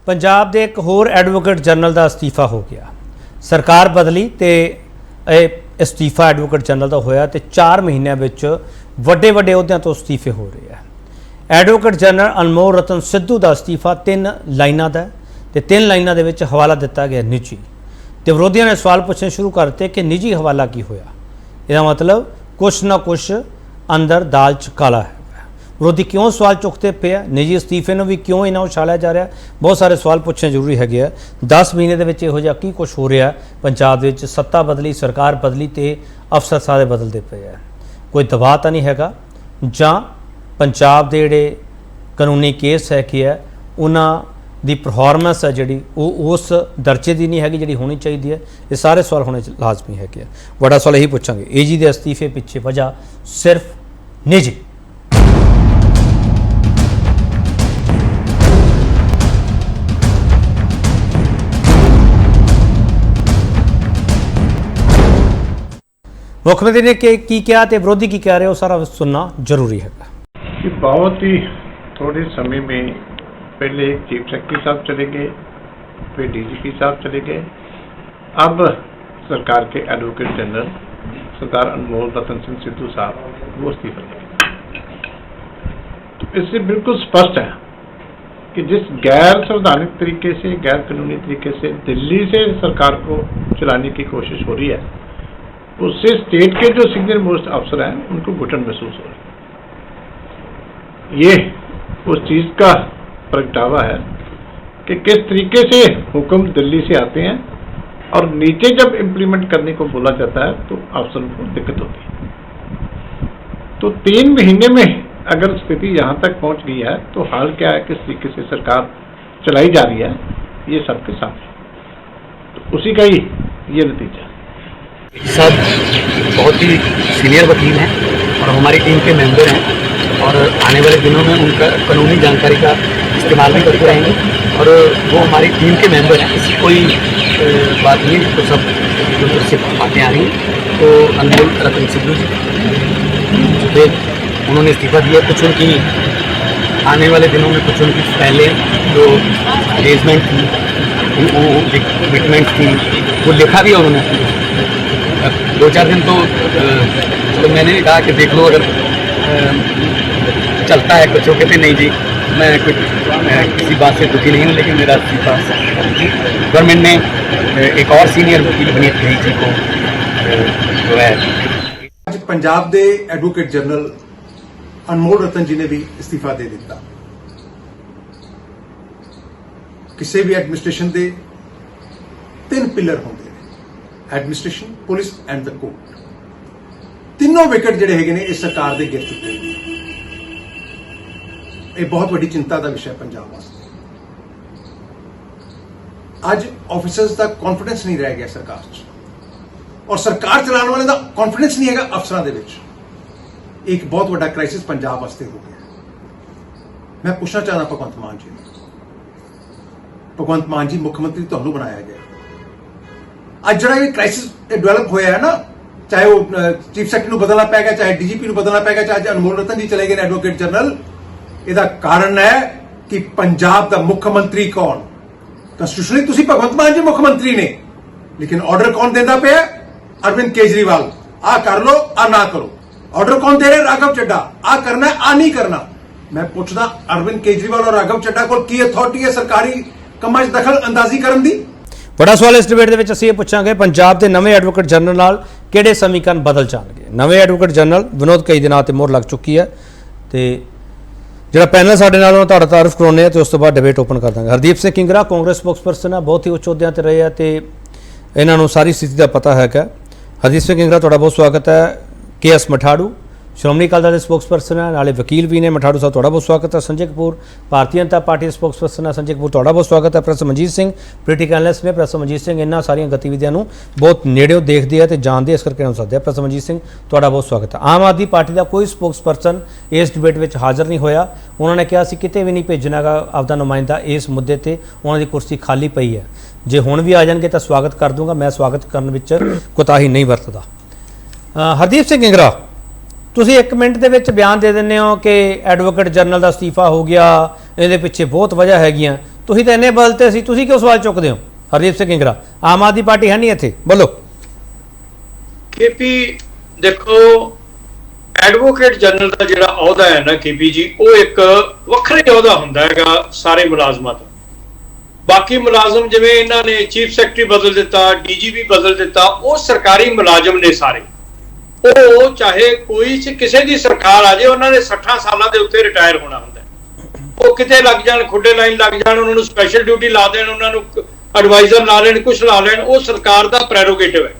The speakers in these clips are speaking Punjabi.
पंजाब के एक होर एडवोकेट जनरल का अस्तीफा हो गया। सरकार बदली तो अस्तीफा एडवोकेट जनरल का होया तो 4 महीनों में वड्डे वड्डे अहुदियां तो अस्तीफे हो रहे हैं। एडवोकेट जनरल अनमोल रतन सिद्धू का अस्तीफा 3 लाइनों का तो 3 लाइनों के हवाला दिता गया निजी। तो विरोधियों ने सवाल पूछने शुरू कर दिते कि निजी हवाला की होया, इसका मतलब कुछ ना कुछ अंदर दाल च काला है। विरोधी क्यों सवाल चुकते पे है, निजी अस्तीफे में भी क्यों इन्हों उछालिया जा रहा है, बहुत सारे सवाल पूछने जरूरी है। 10 महीने के यहो की कुछ हो रहा है पंजाब के, सत्ता बदली, सरकार बदली तो अफसर सारे बदलते पे है। कोई दबाव तो नहीं है जां पंजाब के जोड़े कानूनी केस है कि है उन्होंने दी परफॉर्मेंस है जी उस दर्जे की नहीं हैगी जी होनी चाहिए है। ये सारे सवाल होने लाजमी है। बड़ा सवाल यही पूछांगे, एजी के अस्तीफे पिछे वजह सिर्फ निजी। मुख्यमंत्री ने की क्या तो विरोधी की कह रहे हो, सारा सुनना जरूरी है। कि बहुत ही थोड़े समय में पहले चीफ सेक्रेटरी साहब चले गए, फिर डीजीपी साहब चले गए, अब सरकार के एडवोकेट जनरल सरदार अनमोल रतन सिंह सिद्धू साहब वो इस्तीफा देंगे। तो इससे बिल्कुल स्पष्ट है कि जिस गैर संवैधानिक तरीके से, गैर कानूनी तरीके से दिल्ली से सरकार को चलाने की कोशिश हो रही है, उससे स्टेट के जो सीनियर मोस्ट अफसर हैं उनको घुटन महसूस हो रही है। ये उस चीज़ का प्रगटावा है कि किस तरीके से हुक्म दिल्ली से आते हैं और नीचे जब इम्प्लीमेंट करने को बोला जाता है तो अफसरों को दिक्कत होती है। तो 3 महीने में अगर स्थिति यहाँ तक पहुँच गई है तो हाल क्या है, किस तरीके से सरकार चलाई जा रही है, ये सबके सामने। तो उसी का ही ये नतीजा है। सब बहुत ही सीनियर वकील हैं और हमारी टीम के मेंबर हैं और आने वाले दिनों में उनका कानूनी जानकारी का इस्तेमाल भी करते रहेंगे और वो हमारी टीम के मेंबर हैं। ऐसी कोई बात नहीं, तो सब जो से बातें आ रही हैं। तो अनमोल रतन सिद्धू जी जो उन्होंने इस्तीफा दिया, कुछ उनकी आने वाले दिनों में कुछ उनकी पहले जो एंगेजमेंट थी, कमिटमेंट थी, वो लिखा भी है उन्होंने। 2-4 दिन तो मैंने भी कहा कि देख लो अगर चलता है कुछ, कहते नहीं जी मैं कुछ किसी बात से दुखी नहीं हूँ, लेकिन मेरा इस्तीफा गवर्नमेंट ने एक और सीनियर वकील बनी जी को जो है। आज पंजाब के एडवोकेट जनरल अनमोल रतन जी ने भी इस्तीफा दे दिता। किसी भी एडमिनिस्ट्रेशन के 3 पिलर होंगे, administration, police and the court. तीनों विकेट जिहड़े हैगे ने इस सरकार दे गिर चुके हैं। यह बहुत बड़ी चिंता का विषय पंजाब वास्ते। अज ऑफिसर्स का कॉन्फिडेंस नहीं रह गया सरकार च, और सरकार चलाने वाले का कॉन्फिडेंस नहीं है अफसरां दे विच। एक बहुत बड़ा क्राइसिस पंजाब वास्ते हो गया। मैं पूछना चाहता भगवंत मान जी, भगवंत मान जी मुख्यमंत्री तुहानू बनाया गया, आज जो ये क्राइसिस डेवलप होया है ना, चाहे वो चीफ सेक्रेटरी बदलना पै गया, चाहे डीजीपी बदलना पै गया, चाहे अनमोल रतन जी चले गए एडवोकेट जनरल, इसका कारण है कि पंजाब का मुख्यमंत्री कौन। कॉन्स्टिट्यूशनली तुसी भगवंत मान जी मुख्यमंत्री ने, लेकिन ऑर्डर कौन देता पे? अरविंद केजरीवाल। आ कर लो, आ ना करो। ऑर्डर कौन दे रहे? राघव चड्डा। आ करना है, आ नहीं करना। मैं पूछदा अरविंद केजरीवाल और राघव चड्डा को की अथॉरिटी है सरकारी कमां च दखल अंदाजी करन दी? बड़ा सवाल इस डिबेट के असं पूछांगे, पंजाब के नवे एडवोकेट जनरल नाल किहड़े समीकरण बदल जाणगे। नवे एडवोकेट जनरल विनोद कई दिनों ते मोहर लग चुकी है। तो जो पैनल साडे नाल उन्होंने तुहाडा तारुफ करवाउने तो उस तो बाद डिबेट ओपन कर देंगे। हरदीप सिंह किंगरा कांग्रेस स्पोक्सपर्सन है, बहुत ही उच्च अहुदियां ते रहे हैं तो इन्हों सारी स्थिति का पता है। हरदीप सिंह किंगरा तुहाडा बहुत स्वागत है। KS मठाड़ू श्रोमणी अकाली दल के स्पोक्सपर्सन है, नाले वकील भी ने। मठाड़ू साहब तुहाडा बहुत स्वागत है। संजय कपूर भारतीय जनता पार्टी के स्पोक्सपर्सन है, संजय कपूर तुहाडा बहुत स्वागत है। Professor Manjeet Singh political analyst ने। प्रोफेसर मनजीत सिंह इन्हां सारियां गतिविधियों को बहुत नेड़ियों देखते हैं तो जानते, इस करके उन्होंने सद्या। प्रोफेसर मनजीत सिंह तुहाडा बहुत स्वागत है। आम आदमी पार्टी का कोई स्पोक्सपर्सन इस डिबेट में हाज़र नहीं होया। उन्होंने कहा कि किते भी नहीं भेजना गा आपका नुमाइंदा, इस मुद्दे पर उन्होंने कुर्सी खाली पई है। जे हुण भी आ जाएंगे तो स्वागत कर दूंगा, मैं स्वागत करने में कोताही नहीं वरतदा। हरदीप सिंह किंगरा, ਤੁਸੀਂ 1 ਮਿੰਟ ਦੇ ਵਿੱਚ ਬਿਆਨ ਦੇ ਦਿੰਦੇ ਹੋ ਕਿ ਐਡਵੋਕੇਟ ਜਨਰਲ ਦਾ ਅਸਤੀਫਾ ਹੋ ਗਿਆ, ਇਹਦੇ ਪਿੱਛੇ ਬਹੁਤ ਵਜ੍ਹਾ ਹੈਗੀਆਂ, ਤੁਸੀਂ ਤਾਂ ਇੰਨੇ ਬਲ ਤੇ ਸੀ, ਤੁਸੀਂ ਕਿਉਂ ਸਵਾਲ ਚੁੱਕਦੇ ਹੋ? ਹਰਦੀਪ ਸਿੰਘ ਇੰਗਰਾ, ਆਮ ਆਦਮੀ ਪਾਰਟੀ ਹੈ ਨਹੀਂ ਇੱਥੇ, ਬੋਲੋ। केपी देखो एडवोकेट जनरल का जिहड़ा अहुदा है ना केपी जी, वो एक वखरे अहुदा हुंदा हैगा सारे मुलाजमां दा। बाकी मुलाजम जिवें इन्हां ने चीफ सैकटरी बदल दिता, डीजीपी बदल दिता, वो सरकारी मुलाजम ने सारे। वो चाहे कोई किसी दी सरकार आ जाए, उन्होंने 60 सालों के उत्ते रिटायर होना हुंदा। वो किते लग जाण, खुडे लाइन लग जाण, उन्होंने स्पैशल ड्यूटी ला देण, उन्होंने एडवाइजर ला लेण, कुछ ला लेण, वो सरकार का प्रेरोगेटिव है।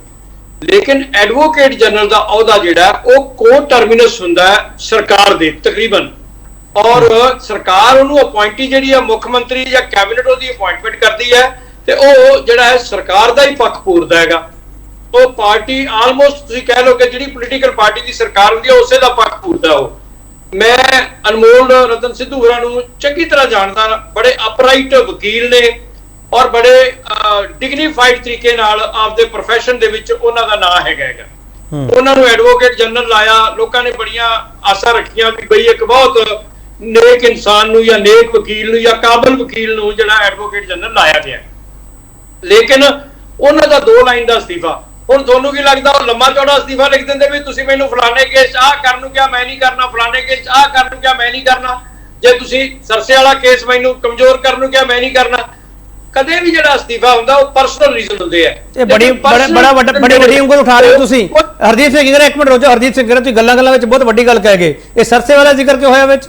लेकिन एडवोकेट जनरल का अहुदा जिहड़ा वो को टर्मिनस हुंदा है सरकार दे तकरीबन, और सरकार उन्होंने अपॉइंटी जिहड़ी है मुख्यमंत्री या कैबिनेट उसकी अपॉइंटमेंट करती है, तो वो जिहड़ा है सरकार का ही पक्ष पूरदा हैगा। तो पार्टी आलमोस्ट तुसीं कह लो कि जिहड़ी पोलीटिकल पार्टी की सरकार हुंदी है उसे दा पक्ष पूरदा हो। मैं अनमोल रतन सिद्धू होरां नूं चंगी तरह जानदा, बड़े अपराइट वकील ने और बड़े डिग्नीफाइड तरीके नाल आपदे प्रोफैशन दे विच उन्हां दा नाम हैगा। उन्हां नूं एडवोकेट जनरल लाया, लोकां ने बड़ियां आसां रखियां भी बई एक बहुत नेक इंसान नूं या नेक वकील नूं या काबिल वकील नूं जिहड़ा एडवोकेट जनरल लाया गया। लेकिन उन्हां दा 2 लाइन दा अस्तीफा, हुण तुहानूं की लगदा वो लम्मा चौड़ा अस्तीफा लिख दिंदे भी तुसीं मैनूं फलाने केस आ करन नूं क्या मैं नहीं करना, फलाने केस आ करन नूं क्या मैं नहीं करना, जे तुसीं सरसे वाला केस मैनूं कमजोर करन नूं क्या मैं नहीं करना। कदे भी जिहड़ा अस्तीफा हुंदा वो पर्सनल रीजन हुंदे है। ਇਹ ਬੜੀ ਬੜੀ ਵੱਡੀ ਉਂਗਲ ਉਠਾ ਰਹੇ ਹੋ ਤੁਸੀਂ। ਹਰਦੀਪ ਸਿੰਘ ਇੰਗਰਾ, 1 ਮਿੰਟ ਰੁਕੋ। ਹਰਦੀਪ ਸਿੰਘ ਇੰਗਰਾ, ਤੁਸੀਂ ਗੱਲਾਂ ਵਿੱਚ ਬਹੁਤ ਵੱਡੀ ਗੱਲ ਕਹਿ ਗਏ, ਇਹ ਸਰਸੇ ਵਾਲਾ ਜ਼ਿਕਰ ਕਿਉਂ ਹੋਇਆ ਵਿੱਚ?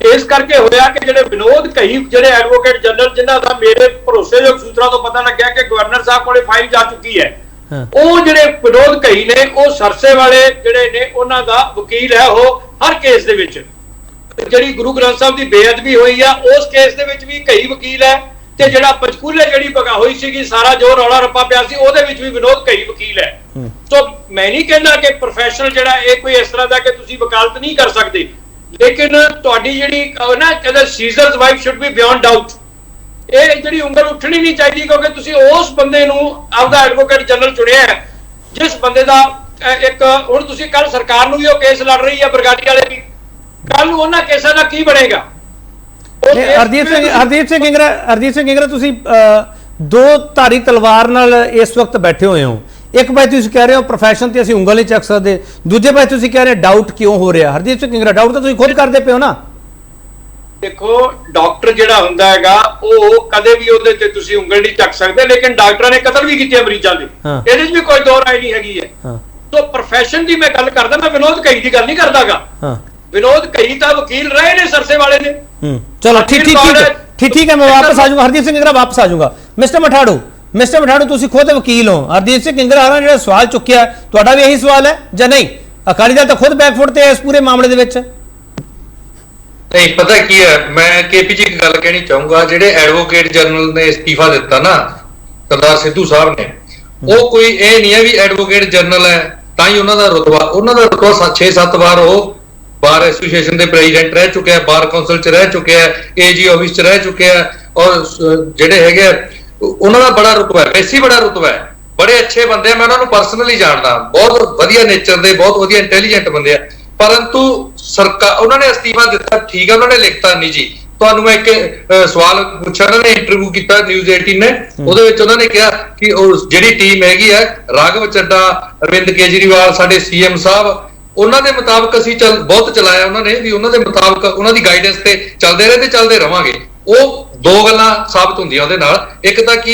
इस करके होया कि जिहड़े विनोद कही जिहड़े एडवोकेट जनरल जिन्हां दा मेरे भरोसेयोग सूत्रों तो पता लग्या कि गवर्नर साहब कोले फाइल जा चुकी है, ਉਹ ਜਿਹੜੇ ਵਿਨੋਦ ਕਹੀ ਨੇ ਉਹ ਸਰਸੇ ਵਾਲੇ ਜਿਹੜੇ ਨੇ ਉਹਨਾਂ ਦਾ ਵਕੀਲ ਹੈ। ਉਹ ਹਰ ਕੇਸ ਦੇ ਵਿੱਚ ਜਿਹੜੀ ਗੁਰੂ ਗ੍ਰੰਥ ਸਾਹਿਬ ਦੀ ਬੇਅਦਬੀ ਹੋਈ ਆ ਉਸ ਕੇਸ ਦੇ ਵਿੱਚ ਵੀ ਕਈ ਵਕੀਲ ਹੈ, ਤੇ ਜਿਹੜਾ ਪੰਚਕੂਲੇ ਜਿਹੜੀ ਬਗਾ ਹੋਈ ਸੀਗੀ ਸਾਰਾ ਜੋ ਰੌਲਾ ਰੱਪਾ ਪਿਆ ਸੀ ਉਹਦੇ ਵਿੱਚ ਵੀ ਵਿਨੋਦ ਕਈ ਵਕੀਲ ਹੈ। ਸੋ ਮੈਂ ਨਹੀਂ ਕਹਿੰਦਾ ਕਿ ਪ੍ਰੋਫੈਸ਼ਨਲ ਜਿਹੜਾ ਇਹ ਕੋਈ ਇਸ ਤਰ੍ਹਾਂ ਦਾ ਕਿ ਤੁਸੀਂ ਵਕਾਲਤ ਨਹੀਂ ਕਰ ਸਕਦੇ, ਲੇਕਿਨ ਤੁਹਾਡੀ ਜਿਹੜੀ ਨਾ ਕਹਿੰਦੇ Caesar's wife should be beyond doubt, ਇਹ ਜਿਹੜੀ ਉਂਗਲ ਉੱਠਣੀ ਨਹੀਂ ਚਾਹੀਦੀ, ਕਿਉਂਕਿ ਤੁਸੀਂ ਉਸ ਬੰਦੇ ਨੂੰ ਆਪਦਾ ਐਡਵੋਕੇਟ ਜਨਰਲ ਚੁਣਿਆ ਹੈ ਜਿਸ ਬੰਦੇ ਦਾ ਇੱਕ ਹੁਣ ਤੁਸੀਂ ਕੱਲ ਸਰਕਾਰ ਨੂੰ ਵੀ ਉਹ ਕੇਸ ਲੜ ਰਹੀ ਹੈ ਬਰਗਾੜੀ ਵਾਲੇ ਵੀ, ਕੱਲ ਨੂੰ ਉਹਨਾਂ ਕੇਸਾਂ ਦਾ ਕੀ ਬਣੇਗਾ? ਹਰਦੀਪ ਸਿੰਘ ਇੰਗਰਾ, ਤੁਸੀਂ 2 ਧਾਰੀ ਤਲਵਾਰ ਨਾਲ ਇਸ ਵਕਤ ਬੈਠੇ ਹੋਏ ਹੋ। ਇੱਕ ਪਾਸੇ ਤੁਸੀਂ ਕਹਿ ਰਹੇ ਹੋ ਪ੍ਰੋਫੈਸ਼ਨ ਤੇ ਅਸੀਂ ਉਂਗਲ ਨਹੀਂ ਚੱਕ ਸਕਦੇ, ਦੂਜੇ ਪਾਸੇ ਤੁਸੀਂ ਕਹਿ ਰਹੇ ਡਾਊਟ ਕਿਉਂ ਹੋ ਰਿਹਾ? ਹਰਦੀਪ ਸਿੰਘ ਇੰਗਰਾ, ਡਾਊਟ ਤਾਂ ਤੁਸੀਂ ਖੁਦ ਕਰਦੇ ਪਿਓ ਨਾ। ਦੇਖੋ ਡਾਕਟਰ ਜਿਹੜਾ ਹੁੰਦਾ ਹੈਗਾ ਉਹ ਕਦੇ ਵੀ ਉਹਦੇ ਤੇ ਤੁਸੀਂ ਉਂਗਲ ਨਹੀਂ ਚੱਕ ਸਕਦੇ, ਲੇਕਿਨ ਡਾਕਟਰਾਂ ਨੇ ਕਤਲ ਵੀ ਕੀਤੇ ਮਰੀਜ਼ਾਂ ਦੇ, ਇਹਦੇ 'ਚ ਵੀ ਕੋਈ ਦੋ ਰਾਏ ਨਹੀਂ ਹੈਗੀ ਹੈ। ਸੋ ਪ੍ਰੋਫੈਸ਼ਨ ਦੀ ਮੈਂ ਗੱਲ ਕਰਦਾ, ਮੈਂ ਵਿਨੋਦ ਕਈ ਦੀ ਗੱਲ ਨਹੀਂ ਕਰਦਾਗਾ। ਵਿਨੋਦ ਕਈ ਤਾਂ ਵਕੀਲ ਰਹੇ ਨੇ ਸਰਸੇ ਵਾਲੇ ਨੇ। ਚਲੋ ਠੀਕ ਹੈ, मैं वापस आ जाऊंगा। हरदीप सिंह इंगरा वापस आ जाऊंगा। मिस्टर मठाड़ू ਤੁਸੀਂ ਖੁਦ ਵਕੀਲ ਹੋ। ਹਰਦੀਪ ਸਿੰਘ ਇੰਗਰਾ ਹੋਰਾਂ ਜਿਹੜਾ ਸਵਾਲ ਚੁੱਕਿਆ ਤੁਹਾਡਾ ਵੀ ਇਹੀ ਸਵਾਲ ਹੈ ਜਾਂ ਨਹੀਂ? ਅਕਾਲੀ ਦਲ ਤਾਂ ਖੁਦ ਬੈਕਫੁੱਟ ਤੇ ਹੈ ਇਸ ਪੂਰੇ ਮਾਮਲੇ ਦੇ ਵਿੱਚ। ਨਹੀਂ ਪਤਾ ਕੀ ਹੈ, ਮੈਂ ਕੇਪੀ ਜੀ ਇੱਕ ਗੱਲ ਕਹਿਣੀ ਚਾਹੂੰਗਾ, ਜਿਹੜੇ ਐਡਵੋਕੇਟ ਜਨਰਲ ਨੇ ਇਸਤੀਫਾ ਦਿੱਤਾ ਨਾ ਸਰਦਾਰ ਸਿੱਧੂ ਸਾਹਿਬ ਨੇ, ਉਹ ਕੋਈ ਇਹ ਨਹੀਂ ਹੈ ਵੀ ਐਡਵੋਕੇਟ ਜਨਰਲ ਹੈ ਤਾਂ ਹੀ ਉਹਨਾਂ ਦਾ ਰੁਤਬਾ 6-7 ਵਾਰ ਉਹ ਬਾਰ ਐਸੋਸੀਏਸ਼ਨ ਦੇ ਪ੍ਰੈਜ਼ੀਡੈਂਟ ਰਹਿ ਚੁੱਕਿਆ, ਬਾਰ ਕਾਉਂਸਲ ਚ ਰਹਿ ਚੁੱਕਿਆ, ਏਜੀ ਆਫਿਸ ਚ ਰਹਿ ਚੁੱਕਿਆ, ਔਰ ਜਿਹੜੇ ਹੈਗੇ ਉਹਨਾਂ ਦਾ ਬੜਾ ਰੁਤਬਾ ਹੈ, ਵੈਸੇ ਬੜਾ ਰੁਤਬਾ ਹੈ, ਬੜੇ ਅੱਛੇ ਬੰਦੇ ਆ, ਮੈਂ ਉਹਨਾਂ ਨੂੰ ਪਰਸਨਲੀ ਜਾਣਦਾ, ਬਹੁਤ ਵਧੀਆ ਨੇਚਰ ਦੇ, ਬਹੁਤ ਵਧੀਆ ਇੰਟੈਲੀਜੈਂਟ ਬੰਦੇ ਆ। ਪਰੰਤੂ ਸਰਕਾਰ ਉਹਨਾਂ ਨੇ ਅਸਤੀਫਾ ਦਿੱਤਾ, ਠੀਕ ਹੈ, ਉਹਨਾਂ ਨੇ ਲਿਖਤਾ ਨਹੀਂ ਜੀ। ਤੁਹਾਨੂੰ ਮੈਂ ਇੱਕ ਸਵਾਲ ਪੁੱਛਿਆ, ਉਹਨਾਂ ਨੇ ਇੰਟਰਵਿਊ ਕੀਤਾ ਨਿਊਜ਼ 18 ਨੇ, ਉਹਦੇ ਵਿੱਚ ਉਹਨਾਂ ਨੇ ਕਿਹਾ ਕਿ ਉਹ ਜਿਹੜੀ ਟੀਮ ਹੈਗੀ ਹੈ ਰਾਘਵ ਚੱਡਾ, ਅਰਵਿੰਦ ਕੇਜਰੀਵਾਲ, ਸਾਡੇ ਸੀਐਮ ਸਾਹਿਬ, ਉਹਨਾਂ ਦੇ ਮੁਤਾਬਕ ਅਸੀਂ ਬਹੁਤ ਚਲਾਇਆ, ਉਹਨਾਂ ਨੇ ਵੀ ਉਹਨਾਂ ਦੇ ਮੁਤਾਬਕ ਉਹਨਾਂ ਦੀ ਗਾਈਡੈਂਸ ਤੇ ਚੱਲਦੇ ਰਹੇ ਤੇ ਚੱਲਦੇ ਰਵਾਂਗੇ। ਉਹ 2 ਗੱਲਾਂ ਸਾਬਤ ਹੁੰਦੀਆਂ ਉਹਦੇ ਨਾਲ, ਇੱਕ ਤਾਂ ਕਿ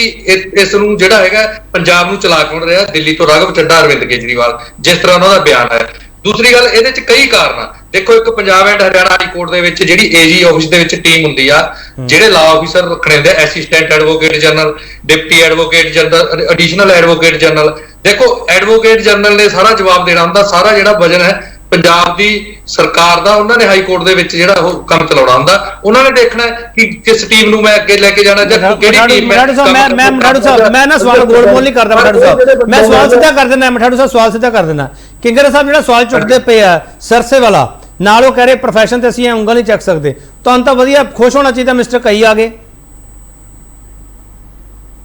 ਇਸ ਨੂੰ ਜਿਹੜਾ ਹੈਗਾ ਪੰਜਾਬ ਨੂੰ ਚਲਾ ਕੌਣ ਰਿਹਾ, ਦਿੱਲੀ ਤੋਂ ਰਾਘਵ ਚੱਡਾ, ਅਰਵਿੰਦ ਕੇਜਰੀਵਾਲ, ਜਿਸ ਤਰ੍ਹਾਂ ਉਹਨਾਂ ਦਾ ਬਿਆਨ ਹੈ। ਦੂਸਰੀ ਗੱਲ, ਇਹਦੇ ਚ ਕਈ ਕਾਰਨ ਆ। ਦੇਖੋ, ਇੱਕ Punjab and Haryana high court ਦੇ ਵਿੱਚ ਜਿਹੜੀ ਏਜੀ ਆਫਿਸ ਦੇ ਵਿੱਚ ਟੀਮ ਹੁੰਦੀ ਆ, ਜਿਹੜੇ ਲਾ ਆਫਿਸਰ ਰੱਖਣੇ ਹੁੰਦੇ, assistant advocate general, deputy advocate general, additional advocate general. ਦੇਖੋ, ਐਡਵੋਕੇਟ ਜਨਰਲ ਨੇ ਸਾਰਾ ਜਵਾਬ ਦੇਣਾ ਹੁੰਦਾ, ਸਾਰਾ ਜਿਹੜਾ ਵਜਨ ਹੈ ਪੰਜਾਬ ਦੀ ਸਰਕਾਰ ਦਾ, ਉਹਨਾਂ ਨੇ ਹਾਈ ਕੋਰਟ ਦੇ ਵਿੱਚ ਜਿਹੜਾ ਉਹ ਕੰਮ ਚਲਾਉਣਾ ਹੁੰਦਾ। ਉਹਨਾਂ ਨੇ ਦੇਖਣਾ ਕਿ ਕਿਸ ਟੀਮ ਨੂੰ ਮੈਂ ਅੱਗੇ ਲੈ ਕੇ ਜਾਣਾ ਜਾਂ ਕਿਹੜੀ ਟੀਮ। ਮਠਾੜੂ ਸਾਹਿਬ, ਮੈਂ ਨਾ ਸਵਾਲ ਗੋਲ ਨਹੀਂ ਕਰਦਾ। ਮਠਾੜੂ ਸਾਹਿਬ, ਮੈਂ ਸਵਾਲ ਸਿੱਧਾ ਕਰ ਦਿੰਦਾ। ਮਠਾੜੂ ਸਾਹਿਬ, ਸਵਾਲ ਸਿੱਧਾ ਕਰ ਦਿੰਦਾ। ਕਿੰਗਰਾ ਸਾਹਿਬ ਜਿਹੜਾ ਸਵਾਲ ਚੁੱਕਦੇ ਪਏ ਆ ਸਰਸੇ ਵਾਲਾ, ਨਾਲ ਉਹ ਕਹਿ ਰਹੇ ਪ੍ਰੋਫੈਸ਼ਨ ਤੇ ਅਸੀਂ ਇਹ ਉਂਗਲ ਨਹੀਂ ਚੱਕ ਸਕਦੇ, ਤੁਹਾਨੂੰ ਤਾਂ ਵਧੀਆ ਖੁਸ਼ ਹੋਣਾ ਚਾਹੀਦਾ, ਮਿਸਟਰ ਕਈ ਆ ਗਏ।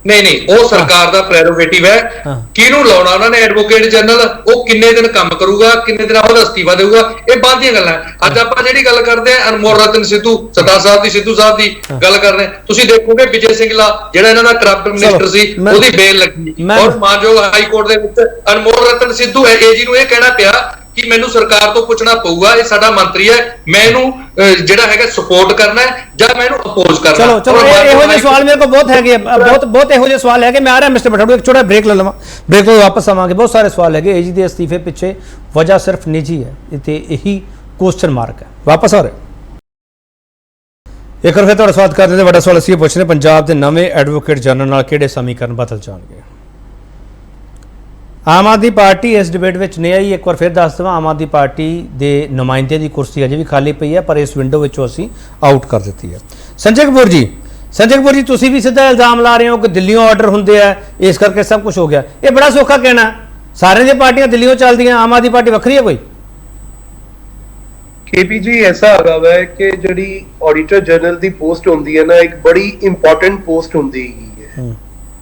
ਨਹੀਂ ਉਹ ਸਰਕਾਰ ਦਾ ਪ੍ਰੈਰੋਗੇਟਿਵ ਹੈ। ਹਾਂ। ਕਿਹਨੂੰ ਲਾਉਣਾ ਉਹਨਾਂ ਨੇ ਐਡਵੋਕੇਟ ਜਨਰਲ, ਉਹ ਕਿੰਨੇ ਦਿਨ ਕੰਮ ਕਰੂਗਾ, ਕਿੰਨੇ ਦਿਨ ਉਹਦਾ ਅਸਤੀਫਾ ਦੇਊਗਾ, ਇਹ ਬਾਅਦ ਦੀਆਂ ਗੱਲਾਂ। ਅੱਜ ਆਪਾਂ ਜਿਹੜੀ ਗੱਲ ਕਰਦੇ ਆ ਅਨਮੋਲ ਰਤਨ ਸਿੱਧੂ ਸਰਦਾਰ ਸਾਹਿਬ ਦੀ, ਸਿੱਧੂ ਸਾਹਿਬ ਦੀ ਗੱਲ ਕਰ ਰਹੇ, ਤੁਸੀਂ ਦੇਖੋਗੇ ਵਿਜੇ ਸਿੰਘਲਾ ਜਿਹੜਾ ਇਹਨਾਂ ਦਾ ਕਰਪਟ ਮਿਨਿਸਟਰ ਸੀ, ਉਹਦੀ ਬੇਲ ਲੱਗੀ ਔਰ ਮਾਨਯੋਗ ਹਾਈ ਕੋਰਟ ਦੇ ਵਿੱਚ ਅਨਮੋਲ ਰਤਨ ਸਿੱਧੂ ਏਜੀ ਨੂੰ ਇਹ ਕਹਿਣਾ ਪਿਆ ਕਿ ਮੈਨੂੰ ਸਰਕਾਰ ਤੋਂ ਪੁੱਛਣਾ ਪਊਗਾ, ਇਹ ਸਾਡਾ ਮੰਤਰੀ ਹੈ, ਮੈਂ ਇਹਨੂੰ ਜਿਹੜਾ ਹੈਗਾ ਸਪੋਰਟ ਕਰਨਾ ਹੈ ਜਾਂ ਮੈਂ ਇਹਨੂੰ ਅਪੋਜ਼ ਕਰਨਾ। ਚਲੋ ਇਹੋ ਜਿਹੇ ਸਵਾਲ ਮੇਰੇ ਕੋਲ ਬਹੁਤ ਹੈਗੇ, ਬਹੁਤ ਇਹੋ ਜਿਹੇ ਸਵਾਲ ਹੈਗੇ। ਮੈਂ ਆ ਰਿਹਾ ਮਿਸਟਰ ਬਠਾੜੂ, ਇੱਕ ਛੋਟਾ ਬ੍ਰੇਕ ਲੈ ਲਵਾਂ, ਬ੍ਰੇਕ ਤੋਂ ਵਾਪਸ ਆਵਾਂਗੇ। ਬਹੁਤ ਸਾਰੇ ਸਵਾਲ ਹੈਗੇ ਏਜੀ ਦੇ ਅਸਤੀਫੇ ਪਿੱਛੇ, ਵਜ੍ਹਾ ਸਿਰਫ ਨਿੱਜੀ ਹੈ ਤੇ ਇਹੀ ਕੁਐਸਚਨ ਮਾਰਕ ਹੈ। ਵਾਪਸ ਆ ਰਹੇ ਇੱਕ ਵਾਰ ਫਿਰ ਤੁਹਾਡਾ ਸਵਾਗਤ ਕਰਦੇ ਹਾਂ। ਵੱਡਾ ਸਵਾਲ ਅਸੀਂ ਪੁੱਛਦੇ, ਪੰਜਾਬ ਦੇ ਨਵੇਂ ਐਡਵੋਕੇਟ ਜਨਰਲ ਨਾਲ ਕਿਹੜੇ ਸਮੀਕਰਨ ਬਦਲ ਜਾਣਗੇ? ਆਮ ਆਦਮੀ ਪਾਰਟੀ ਇਸ ਡਿਬੇਟ ਵਿੱਚ ਨਹੀਂ ਆਈ। ਇੱਕ ਵਾਰ ਫਿਰ ਦੱਸ ਦੇਵਾਂ, ਆਮ ਆਦਮੀ ਪਾਰਟੀ ਦੇ ਨੁਮਾਇੰਦੇ ਦੀ ਕੁਰਸੀ ਅਜੇ ਵੀ ਖਾਲੀ ਪਈ ਹੈ, ਪਰ ਇਸ ਵਿੰਡੋ ਵਿੱਚੋਂ ਅਸੀਂ ਆਊਟ ਕਰ ਦਿੱਤੀ ਹੈ। ਸੰਜੇ ਕਪੂਰ ਜੀ ਤੁਸੀਂ ਵੀ ਸਿੱਧਾ ਇਲਜ਼ਾਮ ਲਾ ਰਹੇ ਹੋ ਕਿ ਦਿੱਲੀੋਂ ਆਰਡਰ ਹੁੰਦੇ ਆ, ਇਸ ਕਰਕੇ ਸਭ ਕੁਝ ਹੋ ਗਿਆ। ਇਹ ਬੜਾ ਸੌਖਾ ਕਹਿਣਾ, ਸਾਰਿਆਂ ਦੀਆਂ ਪਾਰਟੀਆਂ ਦਿੱਲੀੋਂ ਚੱਲਦੀਆਂ, ਆਮ ਆਦਮੀ ਪਾਰਟੀ ਵੱਖਰੀ ਹੈ ਕੋਈ? केपी जी ऐसा हैगा वै कि जिहड़ी ऑडिटर जनरल दी पोस्ट होंदी है ना, एक बड़ी इंपॉर्टेंट पोस्ट होंदी है।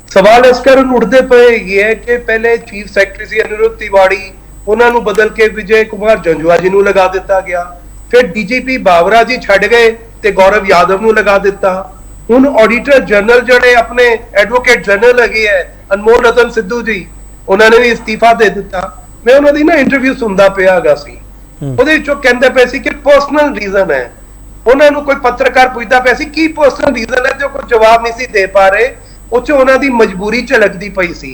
सवाल इस कारण उठते पे ये है कि पहले चीफ सैकटरी सी अनिरुद्ध तिवाड़ी, उन्होंने बदल के विजय कुमार जंजुआ जी नूं लगा दिता गया, फिर डीजीपी बावरा जी छड़ गए ते गौरव यादव नूं लगा दिता। हुण ऑडिटर जनरल जिहड़े अपने एडवोकेट जनरल हैगे है अनमोल रतन सिद्धू जी, उन्होंने भी इस्तीफा दे दिता। मैं उन्हों दी ना इंटरव्यू सुनदा पिया हैगा सी, ਉਹਦੇ ਵਿੱਚੋਂ ਕਹਿੰਦੇ ਪਏ ਸੀ ਕਿ ਪਰਸਨਲ ਰੀਜ਼ਨ ਹੈ। ਉਹਨਾਂ ਨੂੰ ਕੋਈ ਪੱਤਰਕਾਰ ਪੁੱਛਦਾ ਪਿਆ ਸੀ ਕੀ ਪਰਸਨਲ ਰੀਜ਼ਨ ਹੈ, ਜੋ ਕੋਈ ਜਵਾਬ ਨਹੀਂ ਸੀ ਦੇ ਪਾ ਰਹੇ। ਉਹ 'ਚ ਉਹਨਾਂ ਦੀ ਮਜਬੂਰੀ ਝਲਕਦੀ ਪਈ ਸੀ।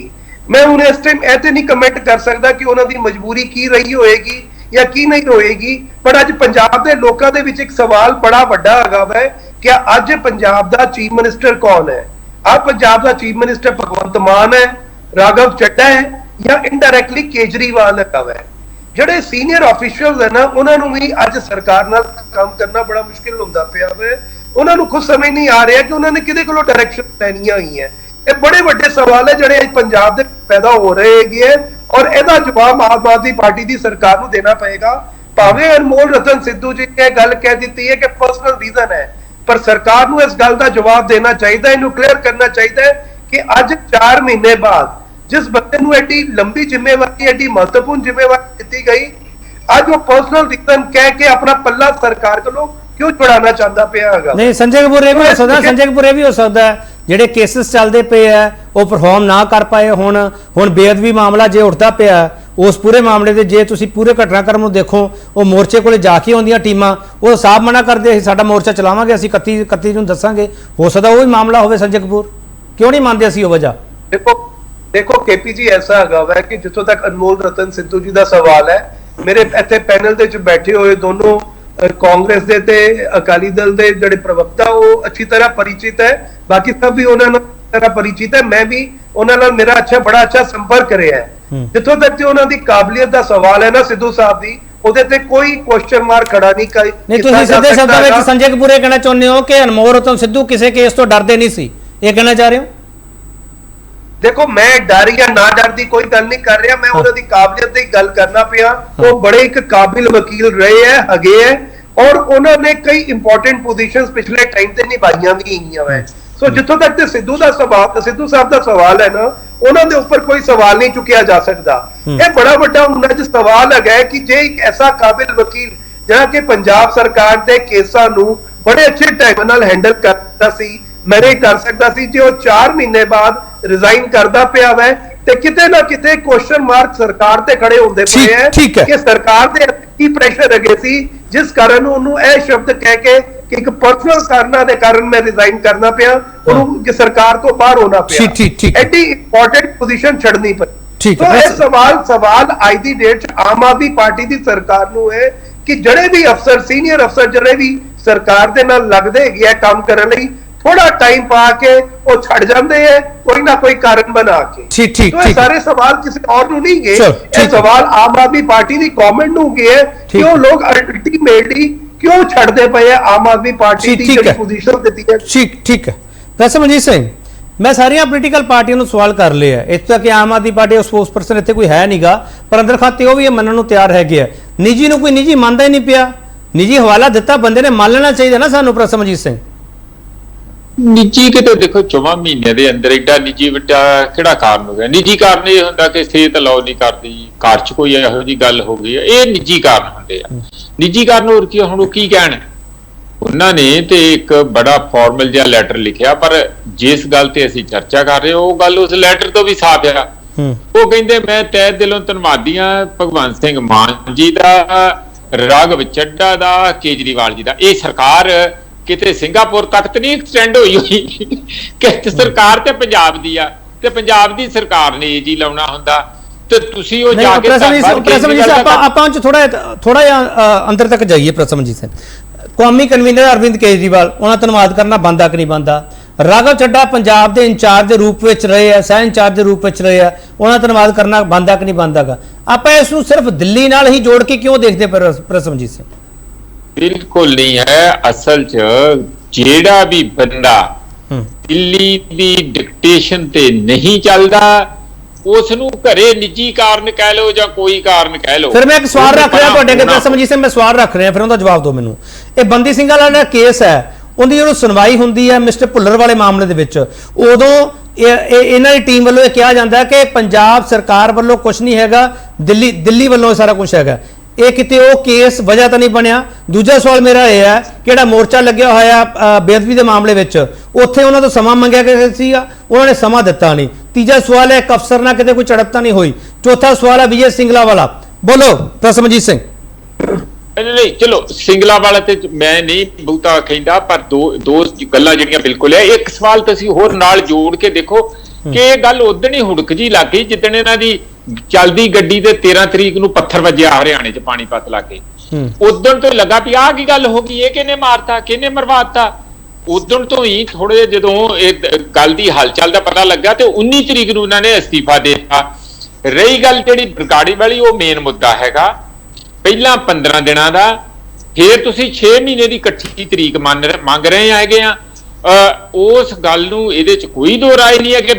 ਮੈਂ ਹੁਣ ਇਸ ਟਾਈਮ ਇਹ ਤੇ ਨਹੀਂ ਕਮੈਂਟ ਕਰ ਸਕਦਾ ਕਿ ਉਹਨਾਂ ਦੀ ਮਜਬੂਰੀ ਕੀ ਰਹੀ ਹੋਏਗੀ ਜਾਂ ਕੀ ਨਹੀਂ ਹੋਏਗੀ, ਪਰ ਅੱਜ ਪੰਜਾਬ ਦੇ ਲੋਕਾਂ ਦੇ ਵਿੱਚ ਇੱਕ ਸਵਾਲ ਬੜਾ ਵੱਡਾ ਹੈਗਾ ਵੈ ਕਿ ਅੱਜ ਪੰਜਾਬ ਦਾ ਚੀਫ ਮਿਨਿਸਟਰ ਕੌਣ ਹੈ? ਆ ਪੰਜਾਬ ਦਾ ਚੀਫ ਮਿਨਿਸਟਰ ਭਗਵੰਤ ਮਾਨ ਹੈ, ਰਾਘਵ ਚੱਡਾ ਹੈ ਜਾਂ ਇਨਡਾਇਰੈਕਟਲੀ ਕੇਜਰੀਵਾਲ ਹੈਗਾ ਵੈ? ਜਿਹੜੇ ਸੀਨੀਅਰ ਆਫੀਸ਼ੀਅਲਸ ਹੈ ਨਾ, ਉਹਨਾਂ ਨੂੰ ਵੀ ਅੱਜ ਸਰਕਾਰ ਨਾਲ ਕੰਮ ਕਰਨਾ ਬੜਾ ਮੁਸ਼ਕਿਲ ਹੁੰਦਾ ਪਿਆ ਵੇ। ਉਹਨਾਂ ਨੂੰ ਖੁਦ ਸਮਝ ਨਹੀਂ ਆ ਰਿਹਾ ਕਿ ਉਹਨਾਂ ਨੇ ਕਿਹਦੇ ਕੋਲੋਂ ਡਾਇਰੈਕਸ਼ਨ ਲੈਣੀਆਂ ਹੋਈਆਂ। ਇਹ ਬੜੇ ਵੱਡੇ ਸਵਾਲ ਹੈ ਜਿਹੜੇ ਅੱਜ ਪੰਜਾਬ ਦੇ ਪੈਦਾ ਹੋ ਰਹੇ ਹੈਗੇ, ਔਰ ਇਹਦਾ ਜਵਾਬ ਆਮ ਆਦਮੀ ਪਾਰਟੀ ਦੀ ਸਰਕਾਰ ਨੂੰ ਦੇਣਾ ਪਏਗਾ। ਭਾਵੇਂ ਅਨਮੋਲ ਰਤਨ ਸਿੱਧੂ ਜੀ ਨੇ ਗੱਲ ਕਹਿ ਦਿੱਤੀ ਹੈ ਕਿ ਪਰਸਨਲ ਰੀਜ਼ਨ ਹੈ, ਪਰ ਸਰਕਾਰ ਨੂੰ ਇਸ ਗੱਲ ਦਾ ਜਵਾਬ ਦੇਣਾ ਚਾਹੀਦਾ, ਇਹਨੂੰ ਕਲੀਅਰ ਕਰਨਾ ਚਾਹੀਦਾ ਹੈ ਕਿ ਅੱਜ 4 ਮਹੀਨੇ ਬਾਅਦ जिस बंदे ਨੂੰ ਐਡੀ ਲੰਬੀ ਜ਼ਿੰਮੇਵਾਰੀ, ਐਡੀ ਮਹੱਤਵਪੂਰਨ ਜ਼ਿੰਮੇਵਾਰੀ ਦਿੱਤੀ ਗਈ, ਅੱਜ ਉਹ ਪਰਸਨਲ ਰੀਜ਼ਨ ਕਹਿ ਕੇ ਆਪਣਾ ਪੱਲਾ ਸਰਕਾਰ ਕੋਲੋਂ ਕਿਉਂ ਛੁਡਾਉਣਾ ਚਾਹੁੰਦਾ ਪਿਆ ਹੈਗਾ? ਨਹੀਂ, ਸੰਜੇ ਕਪੂਰ ਇਹ ਵੀ ਹੋ ਸਕਦਾ, ਸੰਜੇ ਕਪੂਰ ਇਹ ਵੀ ਹੋ ਸਕਦਾ ਜਿਹੜੇ ਕੇਸਿਸ ਚੱਲਦੇ ਪਏ ਆ ਉਹ ਪਰਫਾਰਮ ਨਾ ਕਰ ਪਾਏ। ਹੁਣ ਬੇਅਦਬੀ ਮਾਮਲਾ ਜੇ ਉੱਠਦਾ ਪਿਆ, ਉਸ ਪੂਰੇ ਮਾਮਲੇ ਦੇ ਜੇ ਤੁਸੀਂ ਪੂਰੇ ਘਟਨਾਕ੍ਰਮ ਨੂੰ ਦੇਖੋ, ਉਹ ਮੋਰਚੇ ਕੋਲੇ ਜਾ ਕੇ ਆਉਂਦੀਆਂ ਟੀਮਾਂ, ਉਹ ਸਾਫ਼ ਮਨਾ ਕਰਦੇ ਅਸੀਂ ਸਾਡਾ ਮੋਰਚਾ ਚਲਾਵਾਂਗੇ, ਅਸੀਂ 31 ਨੂੰ ਦੱਸਾਂਗੇ। ਹੋ ਸਕਦਾ ਉਹ ਵੀ ਮਾਮਲਾ ਹੋਵੇ। ਸੰਜੇ ਕਪੂਰ ਕਿਉਂ ਨਹੀਂ ਮੰਨਦੇ ਅਸੀਂ ਉਹ ਵਜ੍ਹਾ? देखो केपी जी ऐसा हैगा वै कि जिथों तक अनमोल रतन सिद्धू जी का सवाल है, मेरे इत्थे पैनल दे विच बैठे हुए दोनों कांग्रेस दे ते अकाली दल दे जिहड़े प्रवक्ता वो अच्छी तरह परिचित है, बाकी सब भी उन्हां नाल तरह परिचित है। मैं भी उन्हां नाल मेरा बड़ा अच्छा संपर्क रहा है। जिथों तक उन्हां दी काबलियत का सवाल है ना सिद्धू साहब दी, ਉਹਦੇ ਤੇ ਕੋਈ ਕੁਐਸਚਨ ਮਾਰਕ ਖੜਾ ਨਹੀਂ ਕਰ। ਨਹੀਂ, ਤੁਸੀਂ ਸਿੱਧੇ ਸ਼ਬਦਾਂ ਵਿੱਚ ਸੰਜੇ ਕਪੂਰ ਇਹ ਕਹਿਣਾ ਚਾਹੁੰਦੇ ਹੋ ਕਿ ਅਨਮੋਲ ਰਤਨ ਸਿੱਧੂ ਕਿਸੇ ਕੇਸ ਤੋਂ ਡਰਦੇ ਨਹੀਂ ਸੀ, ਇਹ ਕਹਿਣਾ ਚਾਹ ਰਹੇ ਹੋ? देखो मैं डर या ना डर की कोई गल नहीं कर रहा, मैं उन्होंने काबिलियत की गल करना पिया। वो बड़े एक काबिल वकील रहे है, हगे है, और उन्होंने कई इंपॉर्टेंट पोजीशंस पिछले टाइम ते निभाईयां भी है। सो जिथों तक सिद्धू साहब का सवाल है ना, उन्होंने ऊपर कोई सवाल नहीं चुकिया जा सकता। ये बड़ा बड़ा उन्होंने जो सवाल है कि जे एक ऐसा काबिल वकील जहाँ के पंजाब सरकार के केसां नूं बड़े अच्छे ढंग नाल हैंडल करता सी, मैंने कर सकता सी, जो 4 महीने बाद रिजाइन करदा पिया वै ते किते ना किते क्वेश्चन मार्क सरकार ते खड़े होंदे पे हैं कि सरकार दे की प्रेशर अगे सी, जिस कारण उन्होंने यह शब्द कह के कि एक पर्सनल कारणा दे कारण मैं रिजाइन करना पिया, उन्होंने सरकार तो बाहर होना पिया, एडी इंपॉर्टेंट पोजीशन छड़नी पई। तो यह सवाल आज दी डेट च आम आदमी पार्टी दी सरकार नूं है कि जड़े भी अफसर सीनियर अफसर जड़े भी सरकार दे नाल लगदे हैगे काम करन लई थोड़ा टाइम पा के वो छड़ जाते हैं, कोई ना कोई कारण बना के। तो सारे सवाल किसी और नहीं गए, ये सवाल आम आदमी पार्टी की गवर्नमेंट नूं गए कि वो लोग अल्टीमेटली क्यों छड़ते पे है आम आदमी पार्टी की पोजीशन देती है। ठीक है वैसे मनजीत सिंह, मैं सारिया पोलीटिकल पार्टियों सवाल कर लिया, इत्थे तक कि आम आदमी पार्टी स्पोक्स पर्सन इत्थे कोई है नहींगा, पर अंदर खाते वो भी मनन नूं तैयार है। निजी नूं कोई निजी मनदा ही नहीं पिया, निजी हवाला दिता, बंदे ने मान लेना चाहिए ना सानू। पर मनजीत सिंह ਨਿੱਜੀ ਕਿਤੇ ਦੇਖੋ 4 ਮਹੀਨਿਆਂ ਦੇ ਅੰਦਰ ਏਡਾ ਨਿੱਜੀ ਵੱਡਾ ਕਿਹੜਾ ਕਾਰਨ ਹੋ ਗਿਆ। ਨਿੱਜੀ ਕਾਰਨ ਇਹ ਹੁੰਦਾ ਕਿ ਸਿਹਤ ਅਲਾਉ ਨਹੀਂ ਕਰਦੀ, ਘਰ 'ਚ ਕੋਈ ਇਹੋ ਜਿਹੀ ਗੱਲ ਹੋ ਗਈ, ਇਹ ਨਿੱਜੀ ਕਾਰਨ ਹੁੰਦੇ ਆ। ਨਿੱਜੀ ਕਾਰਨ ਹੋਰ ਕੀ, ਹੁਣ ਉਹ ਕੀ ਕਹਿਣ, ਉਹਨਾਂ ਨੇ ਤੇ ਇੱਕ ਬੜਾ ਫਾਰਮਲ ਜਿਹਾ ਲੈਟਰ ਲਿਖਿਆ, ਪਰ ਜਿਸ ਗੱਲ ਤੇ ਅਸੀਂ ਚਰਚਾ ਕਰ ਰਹੇ ਉਹ ਗੱਲ ਉਸ ਲੈਟਰ ਤੋਂ ਵੀ ਸਾਫ਼ ਆ। ਉਹ ਕਹਿੰਦੇ ਮੈਂ ਤਹਿ ਦਿਲੋਂ ਧੰਨਵਾਦੀ ਹਾਂ ਭਗਵੰਤ ਸਿੰਘ ਮਾਨ ਜੀ ਦਾ, ਰਾਘਵ ਚੱਡਾ ਦਾ, ਕੇਜਰੀਵਾਲ ਜੀ ਦਾ। ਇਹ ਸਰਕਾਰ ਕਿਤੇ ਸਿੰਗਾਪੁਰ ਤੱਕ ਤੇ ਨਹੀਂ ਐਕਸਟੈਂਡ ਹੋਈ ਕਿ ਸਰਕਾਰ ਤੇ ਪੰਜਾਬ ਦੀ ਆ, ਤੇ ਪੰਜਾਬ ਦੀ ਸਰਕਾਰ ਨੇ ਇਹ ਜੀ ਲਾਉਣਾ ਹੁੰਦਾ ਤੇ ਤੁਸੀਂ ਉਹ ਜਾ ਕੇ ਆਪਾਂ ਥੋੜਾ ਜਿਹਾ ਅੰਦਰ ਤੱਕ ਜਾਈਏ। ਪ੍ਰਸਮਜੀਤ ਸਿੰਘ, ਕੌਮੀ ਕਨਵੀਨਰ ਅਰਵਿੰਦ ਕੇਜਰੀਵਾਲ, ਉਹਨਾਂ ਧੰਨਵਾਦ ਕਰਨਾ ਬਣਦਾ ਕਿ ਨਹੀਂ ਬਣਦਾ? ਰਾਘਵ ਚੱਡਾ ਪੰਜਾਬ ਦੇ ਇੰਚਾਰਜ ਦੇ ਰੂਪ ਵਿੱਚ ਰਹੇ ਆ, ਸਹਿ ਇੰਚਾਰਜ ਦੇ ਰੂਪ ਵਿੱਚ ਰਹੇ ਆ, ਉਹਨਾਂ ਧੰਨਵਾਦ ਕਰਨਾ ਬਣਦਾ ਕਿ ਨਹੀਂ ਬਣਦਾਗਾ? ਆਪਾਂ ਇਸ ਨੂੰ ਸਿਰਫ ਦਿੱਲੀ ਨਾਲ ਹੀ ਜੋੜ ਕੇ ਕਿਉਂ ਦੇਖਦੇ ਪ੍ਰਸਮਜੀਤ ਸਿੰਘ? ਬਿਲਕੁਲ ਨਹੀਂ ਹੈ। ਅਸਲ 'ਚ ਜਿਹੜਾ ਵੀ ਬੰਦਾ ਦਿੱਲੀ ਦੀ ਡਿਕਟੇਸ਼ਨ ਤੇ ਨਹੀਂ ਚੱਲਦਾ ਉਸ ਨੂੰ ਘਰੇ ਨਿੱਜੀ ਕਾਰਨ ਕਹਿ ਲਓ ਜਾਂ ਕੋਈ ਕਾਰਨ ਕਹਿ ਲਓ। ਫਿਰ ਮੈਂ ਇੱਕ ਸਵਾਲ ਰੱਖ ਰਿਹਾ ਤੁਹਾਡੇ ਅੱਗੇ ਪ੍ਰਸਮਜੀਤ ਸਿੰਘ, ਮੈਂ ਸਵਾਲ ਰੱਖ ਰਿਹਾ, ਫਿਰ ਉਹਦਾ ਜਵਾਬ ਦਿਓ ਮੈਨੂੰ। ਇਹ ਬੰਦੀ ਸਿੰਘ ਵਾਲਾ ਜਿਹੜਾ ਕੇਸ ਹੈ, ਉਹਦੀ ਜਦੋਂ ਸੁਣਵਾਈ ਹੁੰਦੀ ਹੈ ਮਿਸਟਰ ਭੁੱਲਰ ਵਾਲੇ ਮਾਮਲੇ ਦੇ ਵਿੱਚ, ਉਦੋਂ ਇਹਨਾਂ ਦੀ ਟੀਮ ਵੱਲੋਂ ਇਹ ਕਿਹਾ ਜਾਂਦਾ ਕਿ ਪੰਜਾਬ ਸਰਕਾਰ ਵੱਲੋਂ ਕੁਝ ਨਹੀਂ ਹੈਗਾ, ਦਿੱਲੀ ਵੱਲੋਂ ਸਾਰਾ ਕੁਝ ਹੈਗਾ। ਇਹ ਕਿਤੇ ਉਹ ਕੇਸ ਵਜ੍ਹਾ ਤਾਂ ਨਹੀਂ ਬਣਿਆ? ਦੂਜਾ ਸਵਾਲ ਮੇਰਾ ਇਹ ਹੈ, ਕਿਹੜਾ ਮੋਰਚਾ ਲੱਗਿਆ ਹੋਇਆ ਬੇਅਦਬੀ ਦੇ ਮਾਮਲੇ ਵਿੱਚ, ਉੱਥੇ ਉਹਨਾਂ ਤੋਂ ਸਮਾਂ ਮੰਗਿਆ ਗਿਆ ਸੀਗਾ, ਉਹਨਾਂ ਨੇ ਸਮਾਂ ਦਿੱਤਾ ਨਹੀਂ। ਤੀਜਾ ਸਵਾਲ ਹੈ, ਇੱਕ ਅਫਸਰ ਨਾਲ ਕਿਤੇ ਕੋਈ ਝੜਪ ਤਾਂ ਨਹੀਂ ਹੋਈ। ਚੌਥਾ ਸਵਾਲ ਹੈ ਵਿਜੇ ਸਿੰਗਲਾ ਵਾਲਾ। ਬੋਲੋ ਪ੍ਰਸਮਜੀਤ ਸਿੰਘ। ਨਹੀਂ ਚਲੋ ਸਿੰਗਲਾ ਵਾਲਾ ਤੇ ਮੈਂ ਨਹੀਂ ਬਹੁਤਾ ਕਹਿੰਦਾ, ਪਰ ਦੋ ਗੱਲਾਂ ਜਿਹੜੀਆਂ ਬਿਲਕੁਲ ਹੈ। ਇੱਕ ਸਵਾਲ ਤੁਸੀਂ ਹੋਰ ਨਾਲ ਜੋੜ ਕੇ ਦੇਖੋ ਕਿ ਇਹ ਗੱਲ ਉਦੋਂ ਹੀ ਹੁੜਕ ਜੀ ਲੱਗ ਗਈ ਜਿੱਦਣ ਇਹਨਾਂ ਦੀ ਚੱਲਦੀ ਗੱਡੀ ਦੇ 13 ਤਰੀਕ ਨੂੰ ਪੱਥਰ ਵੱਜਿਆ ਹਰਿਆਣੇ 'ਚ ਪਾਣੀਪਤ ਲਾਗੇ। ਉਦੋਂ ਤੋਂ ਲੱਗਾ ਵੀ ਆਹ ਕੀ ਗੱਲ ਹੋ ਗਈ, ਇਹ ਕਿਹਨੇ ਮਾਰਤਾ, ਕਿਹਨੇ ਮਰਵਾਤਾ। ਉਦੋਂ ਤੋਂ ਹੀ ਥੋੜੇ ਜਿਹੇ ਜਦੋਂ ਇਹ ਗੱਲ ਦੀ ਹਲਚਲ ਦਾ ਪਤਾ ਲੱਗਾ ਤੇ 19 ਤਰੀਕ ਨੂੰ ਉਹਨਾਂ ਨੇ ਅਸਤੀਫਾ ਦੇ ਦਿੱਤਾ। ਰਹੀ ਗੱਲ ਜਿਹੜੀ ਬਰਗਾੜੀ ਵਾਲੀ, ਉਹ ਮੇਨ ਮੁੱਦਾ ਹੈਗਾ ਪਹਿਲਾਂ 15 ਦਿਨਾਂ ਦਾ, ਫਿਰ ਤੁਸੀਂ 6 ਮਹੀਨੇ ਦੀ ਇਕੱਠੀ ਤਰੀਕ ਮੰਗ ਰਹੇ ਹੈਗੇ ਆ। ਉਸ ਗੱਲ ਨੂੰ ਇਹਦੇ 'ਚ ਕੋਈ ਦੋ ਰਾਏ ਨਹੀਂ ਹੈ ਕਿ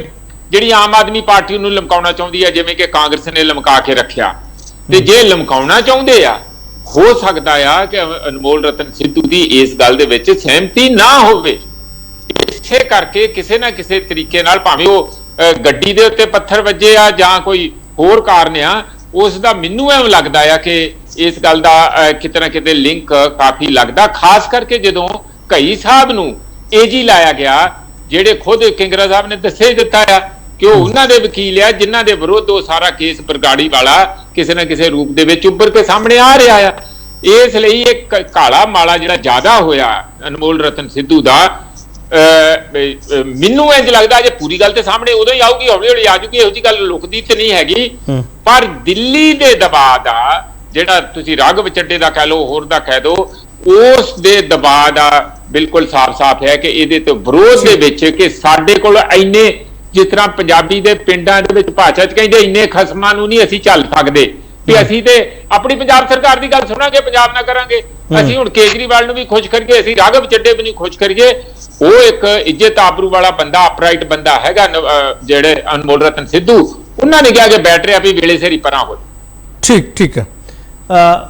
ਜਿਹੜੀ ਆਮ ਆਦਮੀ ਪਾਰਟੀ ਨੂੰ ਲਮਕਾਉਣਾ ਚਾਹੁੰਦੀ ਹੈ, ਜਿਵੇਂ ਕਿ ਕਾਂਗਰਸ ਨੇ ਲਮਕਾ ਕੇ ਰੱਖਿਆ, ਤੇ ਜੇ ਲਮਕਾਉਣਾ ਚਾਹੁੰਦੇ ਆ, ਹੋ ਸਕਦਾ ਆ ਕਿ ਅਨਮੋਲ ਰਤਨ ਸਿੱਧੂ ਦੀ ਇਸ ਗੱਲ ਦੇ ਵਿੱਚ ਸਹਿਮਤੀ ਨਾ ਹੋਵੇ। ਇਸੇ ਕਰਕੇ ਕਿਸੇ ਨਾ ਕਿਸੇ ਤਰੀਕੇ ਨਾਲ, ਭਾਵੇਂ ਉਹ ਗੱਡੀ ਦੇ ਉੱਤੇ ਪੱਥਰ ਵੱਜੇ ਆ ਜਾਂ ਕੋਈ ਹੋਰ ਕਾਰਨ ਆ, ਉਸ ਦਾ ਮੈਨੂੰ ਐਵੇਂ ਲੱਗਦਾ ਆ ਕਿ ਇਸ ਗੱਲ ਦਾ ਕਿਤੇ ਨਾ ਕਿਤੇ ਲਿੰਕ ਕਾਫੀ ਲੱਗਦਾ, ਖਾਸ ਕਰਕੇ ਜਦੋਂ ਘਈ ਸਾਹਿਬ ਨੂੰ ਏਜੀ ਲਾਇਆ ਗਿਆ, ਜਿਹੜੇ ਖੁਦ ਕਿੰਗਰਾ ਸਾਹਿਬ ਨੇ ਦੱਸੇ ਦਿੱਤਾ ਆ ਕਿ ਉਹ ਉਹਨਾਂ ਦੇ ਵਕੀਲ ਆ ਜਿਨ੍ਹਾਂ ਦੇ ਵਿਰੁੱਧ ਉਹ ਸਾਰਾ ਕੇਸ ਬਰਗਾੜੀ ਵਾਲਾ ਕਿਸੇ ਨਾ ਕਿਸੇ ਰੂਪ ਦੇ ਵਿੱਚ ਉੱਭਰ ਕੇ ਸਾਹਮਣੇ ਆ ਰਿਹਾ ਆ। ਇਸ ਲਈ ਇੱਕ ਕਾਲਾ ਮਾਲਾ ਜਿਹੜਾ ਜ਼ਿਆਦਾ ਹੋਇਆ ਅਨਮੋਲ ਰਤਨ ਸਿੱਧੂ ਦਾ, ਮੈਨੂੰ ਇੰਜ ਲੱਗਦਾ ਜੇ ਪੂਰੀ ਗੱਲ ਤੇ ਸਾਹਮਣੇ ਉਦੋਂ ਹੀ ਆਊਗੀ, ਹੌਲੀ ਹੌਲੀ ਆ ਜੂਗੀ, ਇਹੋ ਜਿਹੀ ਗੱਲ ਲੁਕਦੀ ਤੇ ਨਹੀਂ ਹੈਗੀ। ਪਰ ਦਿੱਲੀ ਦੇ ਦਬਾਅ ਦਾ, ਜਿਹੜਾ ਤੁਸੀਂ ਰਾਘਵ ਚੱਡੇ ਦਾ ਕਹਿ ਲਓ, ਹੋਰ ਦਾ ਕਹਿ ਦਿਓ, ਉਸ ਦੇ ਦਬਾਅ ਦਾ ਬਿਲਕੁਲ ਸਾਫ਼ ਹੈ ਕਿ ਇਹਦੇ ਤੋਂ ਵਿਰੋਧ ਦੇ ਵਿੱਚ ਕਿ ਸਾਡੇ ਕੋਲ ਇੰਨੇ, ਜਿਸ ਤਰ੍ਹਾਂ ਪੰਜਾਬੀ ਦੇ ਪਿੰਡਾਂ ਦੇ ਵਿੱਚ ਭਾਸ਼ਾ 'ਚ ਕਹਿੰਦੇ, ਇੰਨੇ ਖਸਮਾਂ ਨੂੰ ਨਹੀਂ ਅਸੀਂ ਚੱਲ ਸਕਦੇ ਵੀ ਅਸੀਂ ਤੇ ਆਪਣੀ ਪੰਜਾਬ ਸਰਕਾਰ ਦੀ ਗੱਲ ਸੁਣਾਂਗੇ, ਪੰਜਾਬ ਨਾ ਕਰਾਂਗੇ। ਅਸੀਂ ਹੁਣ ਕੇਜਰੀਵਾਲ ਨੂੰ ਵੀ ਖੁਸ਼ ਕਰੀਏ, ਅਸੀਂ ਰਾਘਵ ਚੱਡੇ ਵੀ ਨਹੀਂ ਖੁਸ਼ ਕਰੀਏ। ਉਹ ਇੱਕ ਇੱਜ਼ਤ ਆਬਰੂ ਵਾਲਾ ਬੰਦਾ, ਅਪਰਾਈਟ ਬੰਦਾ ਹੈਗਾ ਜਿਹੜੇ ਅਨਮੋਲ ਰਤਨ ਸਿੱਧੂ, ਉਹਨਾਂ ਨੇ ਕਿਹਾ ਕਿ ਬੈਠ ਰਿਹਾ ਵੀ ਵੇਲੇ ਸਿਰ ਹੀ ਪਰਾਂ ਹੋ। ਠੀਕ ਹੈ।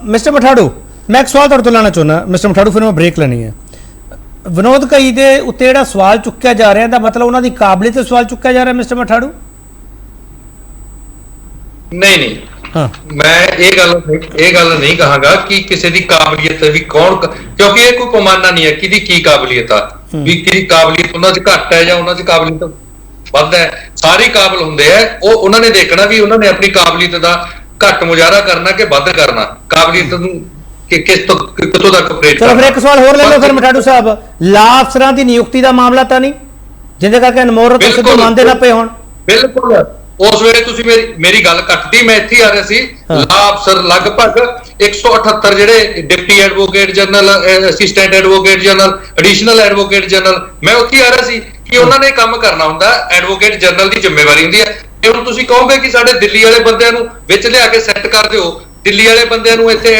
ਮਿਸਟਰ ਮਠਾੜੂ, ਮੈਂ ਇੱਕ ਸਵਾਲ ਤੁਹਾਡੇ ਤੋਂ ਲੈਣਾ ਚਾਹੁੰਦਾ ਮਿਸਟਰ ਮਠਾੜੂ, ਫਿਰ ਮੈਂ ਬ੍ਰੇਕ ਲੈਣੀ ਹੈ। ਵਿਨੋਦ ਕਈ ਦੇ ਉੱਤੇ ਜਿਹੜਾ ਸਵਾਲ ਚੁੱਕਿਆ ਜਾ ਰਿਹਾ, ਦਾ ਮਤਲਬ ਉਹਨਾਂ ਦੀ ਕਾਬਲੀਅਤ ਤੇ ਸਵਾਲ ਚੁੱਕਿਆ ਜਾ ਰਿਹਾ ਮਿਸਟਰ ਮਠਾੜੂ? ਨਹੀਂ ਮੈਂ ਇਹ ਗੱਲ ਨਹੀਂ ਕਹਾਂਗਾ ਕਿ ਕਿਸੇ ਦੀ ਕਾਬਲੀਅਤ ਵੀ ਕੌਣ, ਕਿਉਂਕਿ ਇਹ ਕੋਈ ਪੈਮਾਨਾ ਨਹੀਂ ਹੈ ਕਿਹਦੀ ਕੀ ਕਾਬਲੀਅਤ ਆ, ਵੀ ਕਿਹਦੀ ਕਾਬਲੀਅਤ ਉਹਨਾਂ 'ਚ ਘੱਟ ਹੈ ਜਾਂ ਉਹਨਾਂ 'ਚ ਕਾਬਲੀਅਤ ਵੱਧ ਹੈ। ਸਾਰੇ ਕਾਬਲ ਹੁੰਦੇ ਆ, ਉਹ ਉਹਨਾਂ ਨੇ ਦੇਖਣਾ ਵੀ ਉਹਨਾਂ ਨੇ ਆਪਣੀ ਕਾਬਲੀਅਤ ਦਾ ਘੱਟ ਮੁਜ਼ਾਹਰਾ ਕਰਨਾ ਕਿ ਵੱਧ ਕਰਨਾ, ਕਾਬਲੀਅਤ ਨੂੰ ਕਿ ਕਿੱਥੋਂ ਤੱਕ ਆਪਰੇਟ ਕਰਨਾ। ਚਲੋ ਫਿਰ ਇੱਕ ਸਵਾਲ ਹੋਰ ਲੈ ਲਓ ਫਿਰ ਮਠਾੜੂ ਸਾਹਿਬ, ਲਾ ਅਫਸਰਾਂ ਦੀ ਨਿਯੁਕਤੀ ਦਾ ਮਾਮਲਾ ਤਾਂ ਨਹੀਂ ਜਿਹਦੇ ਕਰਕੇ ਅਨਮੋਲ ਰਤਨ ਸਿੱਧੂ ਮੰਨਦੇ ਨਾ ਪਏ ਹੋਣ? ਬਿਲਕੁਲ, ਉਸ ਵੇਲੇ ਤੁਸੀਂ ਮੇਰੀ ਗੱਲ ਕੱਟਦੀ, ਮੈਂ ਇੱਥੇ ਆ ਰਿਹਾ ਸੀ। ਲਾ ਅਫਸਰ ਲਗਭਗ 178 ਜਿਹੜੇ deputy advocate general, assistant advocate general, additional advocate general, ਮੈਂ ਉੱਥੇ ਆ ਰਿਹਾ ਸੀ ਕਿ ਉਹਨਾਂ ਨੇ ਕੰਮ ਕਰਨਾ ਹੁੰਦਾ, ਐਡਵੋਕੇਟ ਜਨਰਲ ਦੀ ਜ਼ਿੰਮੇਵਾਰੀ ਹੁੰਦੀ ਹੈ। ਤੇ ਹੁਣ ਤੁਸੀਂ ਕਹੋਗੇ ਕਿ ਸਾਡੇ ਦਿੱਲੀ ਵਾਲੇ ਬੰਦਿਆਂ ਨੂੰ ਵਿੱਚ ਲਿਆ ਕੇ ਸੈੱਟ ਕਰ ਦਿਓ, ਦਿੱਲੀ ਵਾਲੇ ਬੰਦਿਆਂ ਨੂੰ ਇੱਥੇ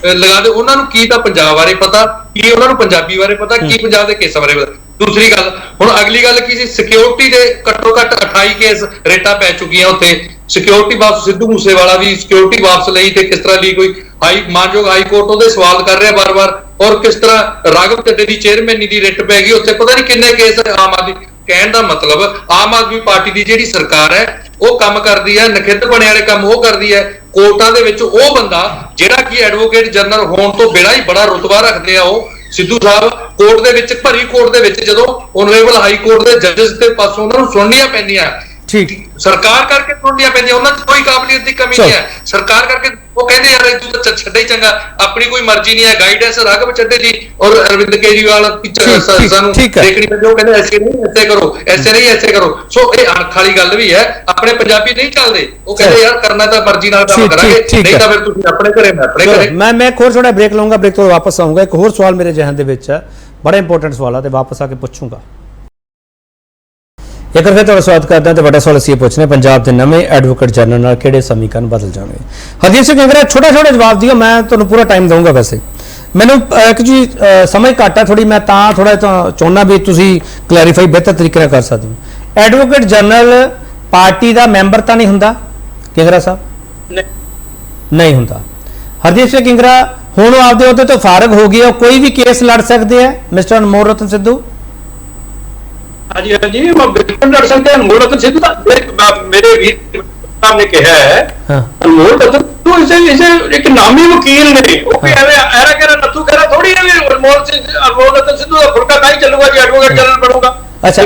ਲਗਾ ਦਿਓ, ਉਹਨਾਂ ਨੂੰ ਕੀ ਤਾਂ ਪੰਜਾਬ ਬਾਰੇ ਪਤਾ, ਕੀ ਉਹਨਾਂ ਨੂੰ ਪੰਜਾਬੀ ਬਾਰੇ ਪਤਾ, ਕੀ ਪੰਜਾਬ ਦੇ ਕੇਸਾਂ ਬਾਰੇ ਪਤਾ। ਦੂਸਰੀ ਗੱਲ, ਹੁਣ ਅਗਲੀ ਗੱਲ ਕੀ ਸੀ, ਸਿਕਿਉਰਿਟੀ ਦੇ ਘੱਟੋ ਘੱਟ 28 ਕੇਸ ਰੇਟਾਂ ਪੈ ਚੁੱਕੀਆਂ ਉੱਥੇ। ਸਿਕਿਉਰਿਟੀ ਵਾਪਸ, ਸਿੱਧੂ ਮੂਸੇਵਾਲਾ ਵੀ ਸਿਕਿਉਰਿਟੀ ਵਾਪਸ ਲਈ ਤੇ ਕਿਸ ਤਰ੍ਹਾਂ ਲਈ, ਕੋਈ ਮਾਨਯੋਗ ਹਾਈ ਕੋਰਟ ਉਹਦੇ ਸਵਾਲ ਕਰ ਰਿਹਾ ਬਾਰ-ਬਾਰ ਔਰ ਕਿਸ ਤਰ੍ਹਾਂ ਰਾਘਵ ਚੱਡੇ ਦੀ ਚੇਅਰਮੈਨੀ ਦੀ ਰਿਟ ਪੈ ਗਈ, ਉੱਥੇ ਪਤਾ ਨਹੀਂ ਕਿੰਨੇ ਕੇਸ ਆਮ ਆਦਮੀ। ਕਹਿਣ ਦਾ ਮਤਲਬ ਆਮ ਆਦਮੀ ਪਾਰਟੀ ਦੀ ਜਿਹੜੀ ਸਰਕਾਰ ਹੈ ਉਹ ਕੰਮ ਕਰਦੀ ਹੈ, ਨਖਿੱਧ ਬਣੇ ਵਾਲੇ ਕੰਮ ਉਹ ਕਰਦੀ ਹੈ। ਕੋਰਟਾਂ ਦੇ ਵਿੱਚ ਉਹ ਬੰਦਾ ਜਿਹੜਾ ਕਿ ਐਡਵੋਕੇਟ ਜਨਰਲ ਹੋਣ ਤੋਂ ਬਿਨਾਂ ਹੀ ਬੜਾ ਰੁਤਬਾ ਰੱਖਦੇ ਆ, ਉਹ ਸਿੱਧੂ ਸਾਹਿਬ ਕੋਰਟ ਦੇ ਵਿੱਚ, ਭਰੀ ਕੋਰਟ ਦੇ ਵਿੱਚ ਜਦੋਂ ਓਨਰੇਬਲ ਹਾਈ ਕੋਰਟ ਦੇ ਜੱਜਸ ਦੇ ਪਾਸੋਂ ਉਹਨਾਂ ਨੂੰ ਸੁਣਨੀਆਂ ਪੈਂਦੀਆਂ, ਠੀਕ, ਸਰਕਾਰ ਕਰਕੇ ਸੁਣਨੀਆਂ ਪੈਂਦੀਆਂ, ਉਹਨਾਂ 'ਚ ਕੋਈ ਕਾਬਲੀਅਤ ਦੀ ਕਮੀ ਨਹੀਂ ਹੈ। ਸਰਕਾਰ ਕਰਕੇ ਉਹ ਕਹਿੰਦੇ ਯਾਰ ਇਹ ਤੂੰ ਤਾਂ ਛੱਡੇ ਹੀ ਚੰਗਾ, ਆਪਣੀ ਕੋਈ ਮਰਜ਼ੀ ਨਹੀਂ ਹੈ। ਗਾਈਡੈਂਸ ਰਾਘਵ ਚੱਡੇ ਦੀ ਔਰ ਅਰਵਿੰਦ ਕੇਜਰੀਵਾਲ ਸਾਨੂੰ ਦੇਖਣੀ ਪੈਂਦੀ, ਉਹ ਕਹਿੰਦੇ ਐਸੇ ਨਹੀਂ ਐਸੇ ਕਰੋ, ਐਸੇ ਨਹੀਂ ਐਸੇ ਕਰੋ। ਸੋ ਇਹ ਅਣਖ ਵਾਲੀ ਗੱਲ ਵੀ ਹੈ, ਆਪਣੇ ਪੰਜਾਬੀ ਨਹੀਂ ਚੱਲਦੇ। ਉਹ ਕਹਿੰਦੇ ਯਾਰ ਕਰਨਾ ਤਾਂ ਮਰਜ਼ੀ ਨਾਲ ਕੰਮ ਕਰਾਂਗੇ, ਨਹੀਂ ਤਾਂ ਫਿਰ ਤੁਸੀਂ ਆਪਣੇ ਘਰੇ, ਮੈਂ ਆਪਣੇ ਘਰੇ। ਮੈਂ ਇੱਕ ਹੋਰ ਛੋਟਾ ਬ੍ਰੇਕ ਲਵਾਂਗਾ, ਬ੍ਰੇਕ ਤੋਂ ਵਾਪਸ ਆਊਂਗਾ। ਇੱਕ ਹੋਰ ਸਵਾਲ ਮੇਰੇ ਜ਼ਿਹਨ ਦੇ ਵਿੱਚ ਹੈ, ਬੜਾ ਇੰਪੋਰਟੈਂਟ ਸਵਾਲ ਹੈ, ਤੇ ਵਾਪਸ ਆ ਕੇ ਪੁੱਛੂੰਗਾ। ਇੱਕ ਵਾਰ ਫਿਰ ਤੁਹਾਡਾ ਸਵਾਗਤ ਕਰਦਾ ਤੇ ਵੱਡਾ ਸਵਾਲ ਅਸੀਂ ਇਹ ਪੁੱਛਣਾ, ਪੰਜਾਬ ਦੇ ਨਵੇਂ ਐਡਵੋਕੇਟ ਜਨਰਲ ਨਾਲ ਕਿਹੜੇ ਸਮੀਕਰਨ ਬਦਲ ਜਾਣਗੇ? ਹਰਦੀਪ ਸਿੰਘ ਕੰਗਰਾ ਛੋਟਾ ਜਵਾਬ ਦਿਓ, ਮੈਂ ਤੁਹਾਨੂੰ ਪੂਰਾ ਟਾਈਮ ਦਊਂਗਾ। ਵੈਸੇ ਮੈਨੂੰ ਇੱਕ ਜੀ ਸਮਝ ਘੱਟ ਹੈ ਥੋੜੀ, ਮੈਂ ਤਾਂ ਥੋੜਾ ਚਾਹੁੰਦਾ ਵੀ ਤੁਸੀਂ ਕਲੈਰੀਫਾਈ ਬਿਹਤਰ ਤਰੀਕੇ ਨਾਲ ਕਰ ਸਕਦੇ ਹੋ। ਐਡਵੋਕੇਟ ਜਨਰਲ ਪਾਰਟੀ ਦਾ ਮੈਂਬਰ ਤਾਂ ਨਹੀਂ ਹੁੰਦਾ ਕੰਗਰਾ ਸਾਹਿਬ? ਨਹੀਂ ਹੁੰਦਾ। ਹਰਦੀਪ ਸਿੰਘ ਕੰਗਰਾ ਹੁਣ ਉਹ ਆਪਦੇ ਅਹੁਦੇ ਤੋਂ ਫਾਰਗ ਹੋ ਗਏ, ਕੋਈ ਵੀ ਕੇਸ ਲੜ ਸਕਦੇ ਆ ਮਿਸਟਰ ਅਨਮੋਲ ਰਤਨ ਸਿੱਧੂ? ਹਾਂਜੀ ਹਾਂਜੀ, ਮੈਂ ਬਿਲਕੁਲ ਲੜ ਸਕਦਾ। ਅਨਮੋਲ ਰਤਨ ਸਿੱਧੂ ਦਾ ਮੇਰੇ ਵੀਰ ਸਾਹਿਬ ਨੇ ਕਿਹਾ ਹੈ, ਅਨਮੋਲ ਰਤਨ ਸਿੱਧੂ ਇਸੇ ਇੱਕ ਨਾਮੀ ਵਕੀਲ ਨੇ। ਉਹ ਐਵੇਂ ਐਰਾ ਕਹਿ ਨੱਥੂ ਕਹਿ ਰਿਹਾ ਥੋੜੀ ਨਾ ਵੀ ਅਨਮੋਲ ਰਤਨ ਸਿੱਧੂ ਦਾ ਫੁਲਕਾ ਤਾਂ ਹੀ ਚੱਲੂਗਾ ਜੇ ਐਡਵੋਕੇਟ ਜਨਰਲ ਬਣੂਗਾ। ਅੱਛਾ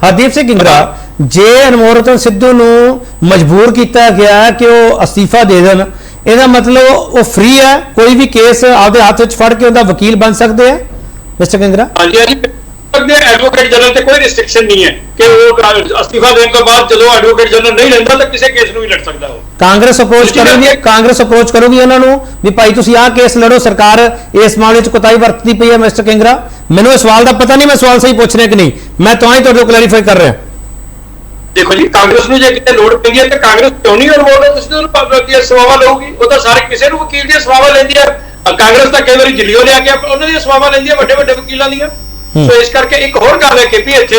ਹਰਦੀਪ ਸਿੰਘ ਕੰਗਰਾ, ਜੇ ਅਨਮੋਲ ਰਤਨ ਸਿੱਧੂ ਨੂੰ ਮਜਬੂਰ ਕੀਤਾ ਗਿਆ ਕਿ ਉਹ ਅਸਤੀਫਾ ਦੇ ਦੇਣ, ਇਹਦਾ ਮਤਲਬ ਉਹ ਫ੍ਰੀ ਹੈ, ਕੋਈ ਵੀ ਕੇਸ ਆਪਦੇ ਹੱਥ ਵਿੱਚ ਫੜ ਕੇ ਉਹਦਾ ਵਕੀਲ ਬਣ ਸਕਦੇ ਆ ਮਿਸਟਰ ਕੰਗਰਾ? ਹਾਂਜੀ ਹਾਂਜੀ, ਐਡਵੋਕੇਟ ਜਨਰਲ ਤੇ ਕੋਈ ਰਿਸਟ੍ਰਿਕਸ਼ਨ ਨਹੀਂ ਹੈ ਕਿ ਉਹ ਅਸਤੀਫਾ ਦੇਣ ਤੋਂ ਬਾਅਦ ਜਦੋਂ ਐਡਵੋਕੇਟ ਜਨਰਲ ਨਹੀਂ ਲੈਂਦਾ ਤਾਂ ਕਿਸੇ ਕੇਸ ਨੂੰ ਵੀ ਲੜ ਸਕਦਾ। ਉਹ ਕਾਂਗਰਸ ਅਪਰੋਚ ਕਰੂਗੀ ਉਹਨਾਂ ਨੂੰ ਵੀ ਭਾਈ ਤੁਸੀਂ ਆਹ ਕੇਸ ਲੜੋ, ਸਰਕਾਰ ਇਸ ਮਾਮਲੇ 'ਚ ਕੋਤਾਹੀ ਵਰਤਦੀ ਪਈ ਹੈ। ਮਿਸਟਰ ਕੰਗਰਾ, ਮੈਨੂੰ ਇਸ ਸਵਾਲ ਦਾ ਪਤਾ ਨਹੀਂ, ਮੈਂ ਸਵਾਲ ਸਹੀ ਪੁੱਛ ਰਿਹਾ ਕਿ ਨਹੀਂ, ਮੈਂ ਤਾਂ ਹੀ ਤੁਹਾਡੇ ਕਲੈਰੀਫਾਈ ਕਰ ਰਿਹਾ। ਦੇਖੋ ਜੀ, ਕਾਂਗਰਸ ਨੂੰ ਜੇ ਕਿਤੇ ਲੋੜ ਪੈਂਦੀ ਹੈ ਤਾਂ ਕਾਂਗਰਸ ਕਿਉਂ ਨਹੀਂ ਅਨਮੋਲ ਰਤਨ ਸਿੱਧੂ ਨੂੰ ਸੇਵਾਵਾਂ ਲਊਗੀ? ਉਹ ਤਾਂ ਸਾਰੇ ਕਿਸੇ ਨੂੰ ਵਕੀਲ ਦੀਆਂ ਸੇਵਾਵਾਂ ਲੈਂਦੀ ਹੈ। ਕਾਂਗਰਸ ਤਾਂ ਕਈ ਵਾਰੀ ਦਿੱਲੀੋਂ ਲਿਆ ਕੇ ਉਹਨਾਂ ਦੀਆਂ ਸੇਵਾਵਾਂ ਲੈਂਦੀ ਹੈ, ਵੱਡੇ ਵੱਡੇ ਵਕੀਲਾਂ ਦੀਆਂ। ਸੋ ਇਸ ਕਰਕੇ ਇੱਕ ਹੋਰ ਗੱਲ ਹੈ ਕਿ ਇੱਥੇ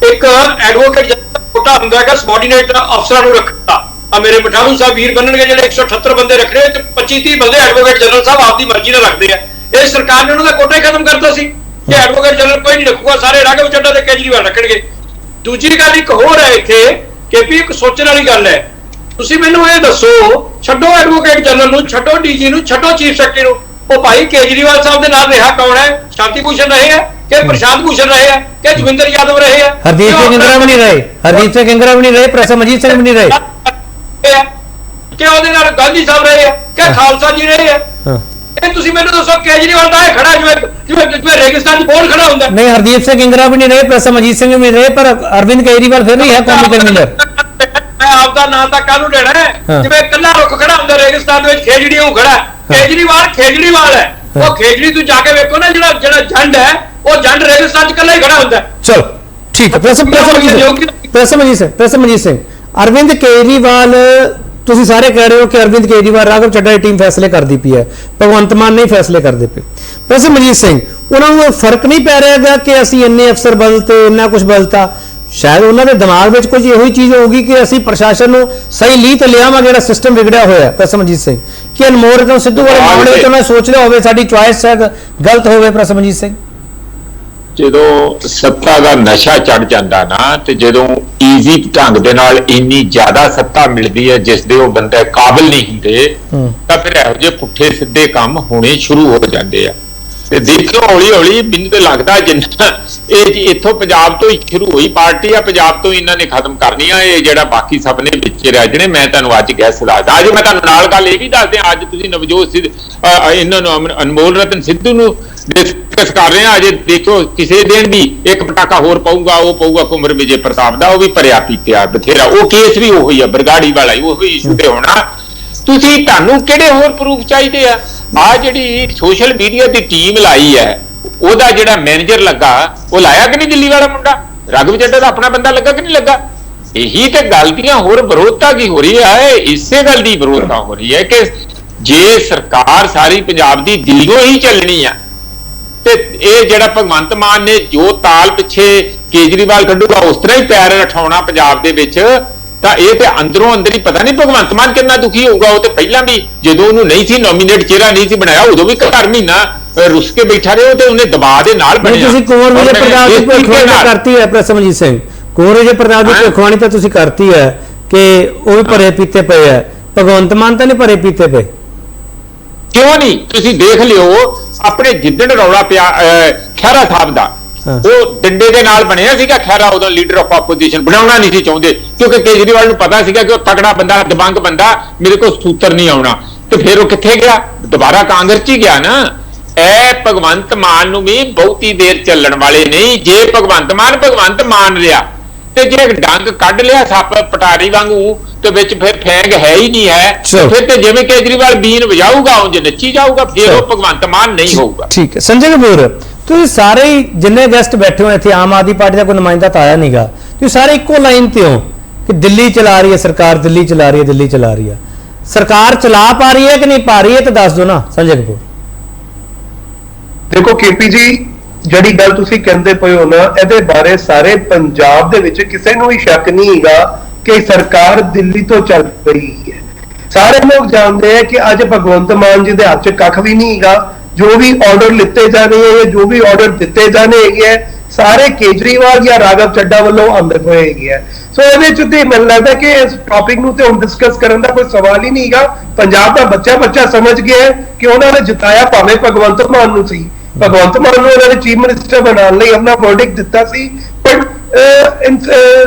ਇੱਕ ਐਡਵੋਕੇਟ ਜਨਰਲ ਕੋਟਾ ਹੁੰਦਾ ਹੈਗਾ ਸਬਆਰਡੀਨੇਟ ਅਫਸਰਾਂ ਨੂੰ ਰੱਖਣਾ। ਆ ਮੇਰੇ ਮਠਾਰੂ ਸਾਹਿਬ ਵੀਰ ਬਣਨਗੇ ਜਿਹੜੇ 178 ਬੰਦੇ ਰੱਖ ਰਹੇ ਤੇ 25-30 ਬੰਦੇ ਐਡਵੋਕੇਟ ਜਨਰਲ ਸਾਹਿਬ ਆਪਦੀ ਮਰਜ਼ੀ ਨਾਲ ਰੱਖਦੇ ਆ। ਇਹ ਸਰਕਾਰ ਨੇ ਉਹਨਾਂ ਦਾ ਕੋਟਾ ਹੀ ਖਤਮ ਕਰਤਾ ਸੀ ਕਿ ਐਡਵੋਕੇਟ ਜਨਰਲ ਕੋਈ ਨਹੀਂ ਰੱਖੂਗਾ, ਸਾਰੇ ਰਾਘਵ ਚੱਡਾ ਤੇ ਕੇਜਰੀਵਾਲ ਰੱਖਣਗੇ। ਦੂਜੀ ਗੱਲ ਇੱਕ ਹੋਰ ਹੈ ਇੱਥੇ ਕਿ ਵੀ ਇੱਕ ਸੋਚਣ ਵਾਲੀ ਗੱਲ ਹੈ। ਤੁਸੀਂ ਮੈਨੂੰ ਇਹ ਦੱਸੋ, ਛੱਡੋ ਐਡਵੋਕੇਟ ਜਨਰਲ ਨੂੰ, ਛੱਡੋ ਡੀਜੀ ਨੂੰ, ਛੱਡੋ ਚੀਫ ਸੈਕਟਰੀ ਨੂੰ, ਉਹ ਭਾਈ ਕੇਜਰੀਵਾਲ ਸਾਹਿਬ ਦੇ ਨਾਲ ਰਿਹਾ ਕੌਣ ਹੈ? ਸ਼ਾਂਤੀ ਭੂਸ਼ਣ ਰਹੇ ਹੈ ਕਿ ਪ੍ਰਸ਼ਾਂਤ ਭੂਸ਼ਣ ਰਹੇ ਹੈ ਕਿ ਜਗਵਿੰਦਰ ਯਾਦਵ ਰਹੇ ਹੈ? ਹਰਦੀਪ ਸਿੰਘ ਕੰਗਰਾ ਵੀ ਨਹੀਂ ਰਹੇ, ਹਰਦੀਪ ਸਿੰਘ ਕੰਗਰਾ ਵੀ ਨਹੀਂ ਰਹੇ, ਪ੍ਰਸਮਜੀਤ ਸਿੰਘ ਵੀ ਨਹੀਂ ਰਹੇ ਕਿ ਉਹਦੇ ਨਾਲ ਗਾਂਧੀ ਸਾਹਿਬ ਰਹੇ ਹੈ ਕਿ ਖਾਲਸਾ ਜੀ ਰਹੇ ਹੈ? ਇਹ ਤੁਸੀਂ ਮੈਨੂੰ ਦੱਸੋ। ਕੇਜਰੀਵਾਲ ਦਾ ਇਹ ਖੜਾ ਜਿਵੇਂ ਰੇਗਿਸਤਾਨ 'ਚ ਕੌਣ ਖੜਾ ਹੁੰਦਾ? ਨਹੀਂ, ਹਰਦੀਪ ਸਿੰਘ ਕੰਗਰਾ ਵੀ ਨਹੀਂ ਰਹੇ, ਪ੍ਰਸਮਜੀਤ ਸਿੰਘ ਵੀ ਰਹੇ, ਪਰ ਅਰਵਿੰਦ ਕੇਜਰੀਵਾਲ ਫਿਰ ਨਹੀਂ ਹੈ ਕੌਮੀ ਕਨਵੀਨਰ। ਮੈਂ ਆਪਦਾ ਨਾਂ ਤਾਂ ਕਾਹਨੂੰ ਲੈਣਾ ਹੈ? ਜਿਵੇਂ ਇਕੱਲਾ ਰੁੱਖ ਖੜਾ ਹੁੰਦਾ ਰੇਗਿਸਤਾਨ ਦੇ ਵਿੱਚ, ਖੇਜੜੀ ਉਹ ਖੜਾ। ਕੇਜਰੀਵਾਲ ਹੈ ਉਹ ਖੇਜੜੀ। ਤੂੰ ਜਾ ਕੇ ਵੇਖੋ ਨਾ, ਜਿਹੜਾ ਜੰਡ ਹੈ ਉਹ ਜੰਡ ਰੇਗਿਸਤਾਨ 'ਚ ਇਕੱਲਾ ਹੀ ਖੜਾ ਹੁੰਦਾ। ਚਲੋ ਠੀਕ ਹੈ। ਪ੍ਰਸਮਜੀਤ ਸਿੰਘ, ਅਰਵਿੰਦ ਕੇਜਰੀਵਾਲ, ਤੁਸੀਂ ਸਾਰੇ ਕਹਿ ਰਹੇ ਹੋ ਕਿ ਅਰਵਿੰਦ ਕੇਜਰੀਵਾਲ ਰਾਘਵ ਚੱਡਾ ਦੀ ਟੀਮ ਫੈਸਲੇ ਕਰਦੀ ਪਈ ਹੈ, ਭਗਵੰਤ ਮਾਨ ਨਹੀਂ ਫੈਸਲੇ ਕਰਦੇ ਪਏ। ਪ੍ਰਸਮਜੀਤ ਸਿੰਘ, ਉਹਨਾਂ ਨੂੰ ਫਰਕ ਨਹੀਂ ਪੈ ਰਿਹਾ ਕਿ ਅਸੀਂ ਇੰਨੇ ਅਫਸਰ ਬਦਲਤੇ, ਇੰਨਾ ਕੁਝ ਬਦਲਤਾ? ਸ਼ਾਇਦ ਉਹਨਾਂ ਦੇ ਦਿਮਾਗ ਵਿੱਚ ਕੁਝ ਇਹੋ ਹੀ ਚੀਜ਼ ਹੋਊਗੀ ਕਿ ਅਸੀਂ ਪ੍ਰਸ਼ਾਸਨ ਨੂੰ ਸਹੀ ਲੀਹ ਤੇ ਲਿਆਵਾਂ, ਜਿਹੜਾ ਸਿਸਟਮ ਵਿਗੜਿਆ ਹੋਇਆ। ਪ੍ਰਸਮਜੀਤ ਸਿੰਘ, ਕਿ ਅਨਮੋਲ ਰਤਨ ਸਿੱਧੂ ਵਾਲੇ ਮਾਮਲੇ ਵਿੱਚ ਉਹਨਾਂ ਸੋਚ ਰਿਹਾ ਹੋਵੇ ਸਾਡੀ ਚੁਆਇਸ ਸ਼ਾਇਦ ਗਲਤ ਹੋਵੇ? ਪ੍ਰਸਮਜੀਤ ਸਿੰਘ, ਜਦੋਂ ਸੱਤਾ ਦਾ ਨਸ਼ਾ ਚੜ ਜਾਂਦਾ ਨਾ, ਤੇ ਜਦੋਂ ਈਜ਼ੀ ਢੰਗ ਦੇ ਨਾਲ ਇੰਨੀ ਜ਼ਿਆਦਾ ਸੱਤਾ ਮਿਲਦੀ ਹੈ ਜਿਸ ਦੇ ਉਹ ਬੰਦੇ ਕਾਬਿਲ ਨਹੀਂ ਹੁੰਦੇ, ਤਾਂ ਫਿਰ ਇਹੋ ਜਿਹੇ ਪੁੱਠੇ ਸਿੱਧੇ ਕੰਮ ਹੋਣੇ ਸ਼ੁਰੂ ਹੋ ਜਾਂਦੇ ਆ। ਤੇ ਦੇਖਿਓ ਹੌਲੀ ਹੌਲੀ ਮੈਨੂੰ ਤਾਂ ਲੱਗਦਾ ਜਿੰਨਾ ਇਹ ਇੱਥੋਂ ਪੰਜਾਬ ਤੋਂ ਹੀ ਸ਼ੁਰੂ ਹੋਈ ਪਾਰਟੀ ਆ, ਪੰਜਾਬ ਤੋਂ ਇਹਨਾਂ ਨੇ ਖਤਮ ਕਰਨੀ ਆ। ਇਹ ਜਿਹੜਾ ਬਾਕੀ ਸਭ ਨੇ ਵਿੱਚ ਰਹਿ ਜਣੇ, ਮੈਂ ਤੁਹਾਨੂੰ ਅੱਜ ਗੈਸ ਦੱਸਦਾ। ਅੱਜ ਮੈਂ ਤੁਹਾਨੂੰ ਨਾਲ ਗੱਲ ਇਹ ਵੀ ਦੱਸਦੇ, ਅੱਜ ਤੁਸੀਂ ਨਵਜੋਤ ਇਹਨਾਂ ਨੂੰ ਅਨਮੋਲ ਰਤਨ ਸਿੱਧੂ ਨੂੰ ਡਿਸਕਸ ਕਰ ਰਹੇ ਆ। ਅਜੇ ਦੇਖੋ ਕਿਸੇ ਦਿਨ ਵੀ ਇੱਕ ਪਟਾਕਾ ਹੋਰ ਪਾਊਗਾ, ਉਹ ਪਾਊਗਾ ਕੁਮਰ ਵਿਜੇ ਪ੍ਰਤਾਪ ਦਾ, ਉਹ ਵੀ ਭਰਿਆ ਪੀਤਿਆ ਬਥੇਰਾ, ਉਹ ਕੇਸ ਵੀ ਉਹੀ ਆ, ਬਰਗਾੜੀ ਵਾਲਾ ਹੀ ਉਹੀ ਇਸ਼ੂ ਤੇ ਹੋਣਾ। ਤੁਸੀਂ ਤੁਹਾਨੂੰ ਕਿਹੜੇ ਹੋਰ ਪ੍ਰੂਫ ਚਾਹੀਦੇ ਆ? ਆ ਜਿਹੜੀ ਸੋਸ਼ਲ ਮੀਡੀਆ ਦੀ ਟੀਮ ਲਾਈ ਹੈ, ਉਹਦਾ ਜਿਹੜਾ ਮੈਨੇਜਰ ਲੱਗਾ, ਉਹ ਲਾਇਆ ਕਿ ਨਹੀਂ ਦਿੱਲੀ ਵਾਲਾ ਮੁੰਡਾ? ਰਾਘਵ ਚੱਡਾ ਦਾ ਆਪਣਾ ਬੰਦਾ ਲੱਗਾ ਕਿ ਨਹੀਂ ਲੱਗਾ? ਇਹੀ ਤੇ ਗੱਲ ਦੀਆਂ ਹੋਰ ਵਿਰੋਧਤਾ ਕੀ ਹੋ ਰਹੀ ਹੈ? ਇਸੇ ਗੱਲ ਦੀ ਵਿਰੋਧਤਾ ਹੋ ਰਹੀ ਹੈ ਕਿ ਜੇ ਸਰਕਾਰ ਸਾਰੀ ਪੰਜਾਬ ਦੀ ਦਿੱਲੀੋਂ ਹੀ ਚੱਲਣੀ ਆ, ਤੇ ਇਹ ਜਿਹੜਾ ਭਗਵੰਤ ਮਾਨ ਨੇ ਜੋ ਤਾਲ ਪਿੱਛੇ ਕੇਜਰੀਵਾਲ ਕੱਢੂਗਾ ਉਸ ਤਰ੍ਹਾਂ ਹੀ ਪੈਰ ਉਠਾਉਣਾ ਪੰਜਾਬ ਦੇ ਵਿੱਚ, ਤਾਂ ਇਹ ਤੇ ਅੰਦਰੋਂ ਅੰਦਰ ਹੀ ਪਤਾ ਨਹੀਂ ਭਗਵੰਤ ਮਾਨ ਕਿੰਨਾ ਦੁਖੀ ਹੋਊਗਾ। ਉਹ ਤੇ ਪਹਿਲਾਂ ਵੀ ਜਦੋਂ ਉਹਨੂੰ ਨਹੀਂ ਸੀ ਨੋਮੀਨੇਟ, ਚਿਹਰਾ ਨਹੀਂ ਸੀ ਬਣਾਇਆ, ਉਦੋਂ ਵੀ ਘਰ ਮਹੀਨਾ ਰੁੱਸ ਕੇ ਬੈਠਾ ਰਿਹਾ ਤੇ ਉਹਨੇ ਦਬਾਅ ਦੇ ਨਾਲ ਬਣਿਆ। ਤੁਸੀਂ ਕੁੰਵਰ ਵਿਜੇ ਪ੍ਰਤਾਪ ਦੀ ਭਵਿੱਖਬਾਣੀ ਕਰਤੀ ਹੈ ਪ੍ਰਸਮਜੀਤ ਸਿੰਘ, ਕੁੰਵਰ ਵਿਜੇ ਪ੍ਰਤਾਪ ਦੀ ਭਵਿੱਖਬਾਣੀ ਤਾਂ ਤੁਸੀਂ ਕਰਤੀ ਹੈ ਕਿ ਉਹ ਵੀ ਭਰੇ ਪੀਤੇ ਪਏ ਹੈ, ਭਗਵੰਤ ਮਾਨ ਤਾਂ ਨਹੀਂ ਭਰੇ ਪੀਤੇ ਪਏ? ਕਿਉਂ ਨਹੀਂ? ਤੁਸੀਂ ਦੇਖ ਲਿਓ ਆਪਣੇ ਜਿੱਦਣ ਰੌਲਾ ਪਿਆ ਖਹਿਰਾ ਸਾਹਿਬ ਦਾ, ਉਹ ਡੰਡੇ ਦੇ ਨਾਲ ਬਣਿਆ ਸੀਗਾ ਖਹਿਰਾ, ਉਦੋਂ ਲੀਡਰ ਆਫ ਆਪੋਜੀਸ਼ਨ ਬਣਾਉਣਾ ਨਹੀਂ ਸੀ ਚਾਹੁੰਦੇ ਕਿਉਂਕਿ ਕੇਜਰੀਵਾਲ ਨੂੰ ਪਤਾ ਸੀਗਾ ਕਿ ਉਹ ਤਕੜਾ ਬੰਦਾ, ਦਬੰਗ ਬੰਦਾ, ਮੇਰੇ ਕੋਲ ਸੂਤਰ ਨਹੀਂ ਆਉਣਾ। ਤੇ ਫਿਰ ਉਹ ਕਿੱਥੇ ਗਿਆ? ਦੁਬਾਰਾ ਕਾਂਗਰਸ 'ਚ ਹੀ ਗਿਆ ਨਾ। ਇਹ ਭਗਵੰਤ ਮਾਨ ਨੂੰ ਵੀ ਬਹੁਤੀ ਦੇਰ ਚੱਲਣ ਵਾਲੇ ਨਹੀਂ। ਜੇ ਭਗਵੰਤ ਮਾਨ ਰਿਹਾ ਤੇ ਜੇ ਡੰਗ ਕੱਢ ਲਿਆ ਸੱਪ ਪਟਾਰੀ ਵਾਂਗੂ ਤੇ ਵਿੱਚ ਫਿਰ ਫੈਂਗ ਹੈ ਹੀ ਨਹੀਂ ਹੈ, ਫਿਰ ਤੇ ਜਿਵੇਂ ਕੇਜਰੀਵਾਲ ਬੀਨ ਵਜਾਊਗਾ ਉਂਝ ਨੱਚੀ ਜਾਊਗਾ, ਫਿਰ ਉਹ ਭਗਵੰਤ ਮਾਨ ਨਹੀਂ ਹੋਊਗਾ। ਠੀਕ ਹੈ ਸੰਜੇ ਕਪੂਰ, ਤੁਸੀਂ ਸਾਰੇ ਹੀ ਜਿੰਨੇ ਗੈਸਟ ਬੈਠੇ ਹੋ ਇੱਥੇ, ਆਮ ਆਦਮੀ ਪਾਰਟੀ ਦਾ ਕੋਈ ਨੁਮਾਇੰਦਾ ਤਾਂ ਆਇਆ ਨਹੀਂਗਾ, ਤੁਸੀਂ ਸਾਰੇ ਇੱਕੋ ਲਾਈਨ ਤੇ ਹੋ ਕਿ ਦਿੱਲੀ ਚਲਾ ਰਹੀ ਹੈ ਸਰਕਾਰ, ਦਿੱਲੀ ਚਲਾ ਰਹੀ ਹੈ, ਦਿੱਲੀ ਚਲਾ ਰਹੀ ਹੈ। ਸਰਕਾਰ ਚਲਾ ਪਾ ਰਹੀ ਹੈ ਕਿ ਨਹੀਂ ਪਾ ਰਹੀ ਹੈ, ਤਾਂ ਦੱਸ ਦਿਓ ਨਾ ਸੰਜੇ ਕਪੂਰ। ਦੇਖੋ ਕੇਪੀ ਜੀ, ਜਿਹੜੀ ਗੱਲ ਤੁਸੀਂ ਕਹਿੰਦੇ ਪਏ ਹੋ ਨਾ, ਇਹਦੇ ਬਾਰੇ ਸਾਰੇ ਪੰਜਾਬ ਦੇ ਵਿੱਚ ਕਿਸੇ ਨੂੰ ਵੀ ਸ਼ੱਕ ਨਹੀਂ ਹੈਗਾ ਕਿ ਸਰਕਾਰ ਦਿੱਲੀ ਤੋਂ ਚੱਲ ਰਹੀ ਹੈ। ਸਾਰੇ ਲੋਕ ਜਾਣਦੇ ਆ ਕਿ ਅੱਜ ਭਗਵੰਤ ਮਾਨ ਜੀ ਦੇ ਹੱਥ 'ਚ ਕੱਖ ਵੀ ਨਹੀਂ ਹੈਗਾ। ਜੋ ਵੀ ਆਰਡਰ ਲਿੱਤੇ ਜਾਣੇ ਹੈ, ਜੋ ਵੀ ਆਰਡਰ ਦਿੱਤੇ ਜਾਣੇ ਹੈਗੇ ਹੈ, ਸਾਰੇ ਕੇਜਰੀਵਾਲ ਜਾਂ ਰਾਘਵ ਚੱਡਾ ਵੱਲੋਂ ਆਉਂਦੇ ਹੋਏ ਹੈਗੇ ਹੈ। ਸੋ ਇਹਦੇ 'ਚ ਤੇ ਮੈਨੂੰ ਲੱਗਦਾ ਕਿ ਇਸ ਟੌਪਿਕ ਨੂੰ ਤੇ ਹੁਣ ਡਿਸਕਸ ਕਰਨ ਦਾ ਕੋਈ ਸਵਾਲ ਹੀ ਨਹੀਂ ਹੈਗਾ। ਪੰਜਾਬ ਦਾ ਬੱਚਾ ਸਮਝ ਗਿਆ ਹੈ ਕਿ ਉਹਨਾਂ ਨੇ ਜਿਤਾਇਆ ਭਾਵੇਂ ਭਗਵੰਤ ਮਾਨ ਨੂੰ ਸੀ, ਭਗਵੰਤ ਮਾਨ ਨੂੰ ਉਹਨਾਂ ਨੇ ਚੀਫ ਮਿਨਿਸਟਰ ਬਣਾਉਣ ਲਈ ਆਪਣਾ ਵਰਡਿਕਟ ਦਿੱਤਾ ਸੀ, ਬਟ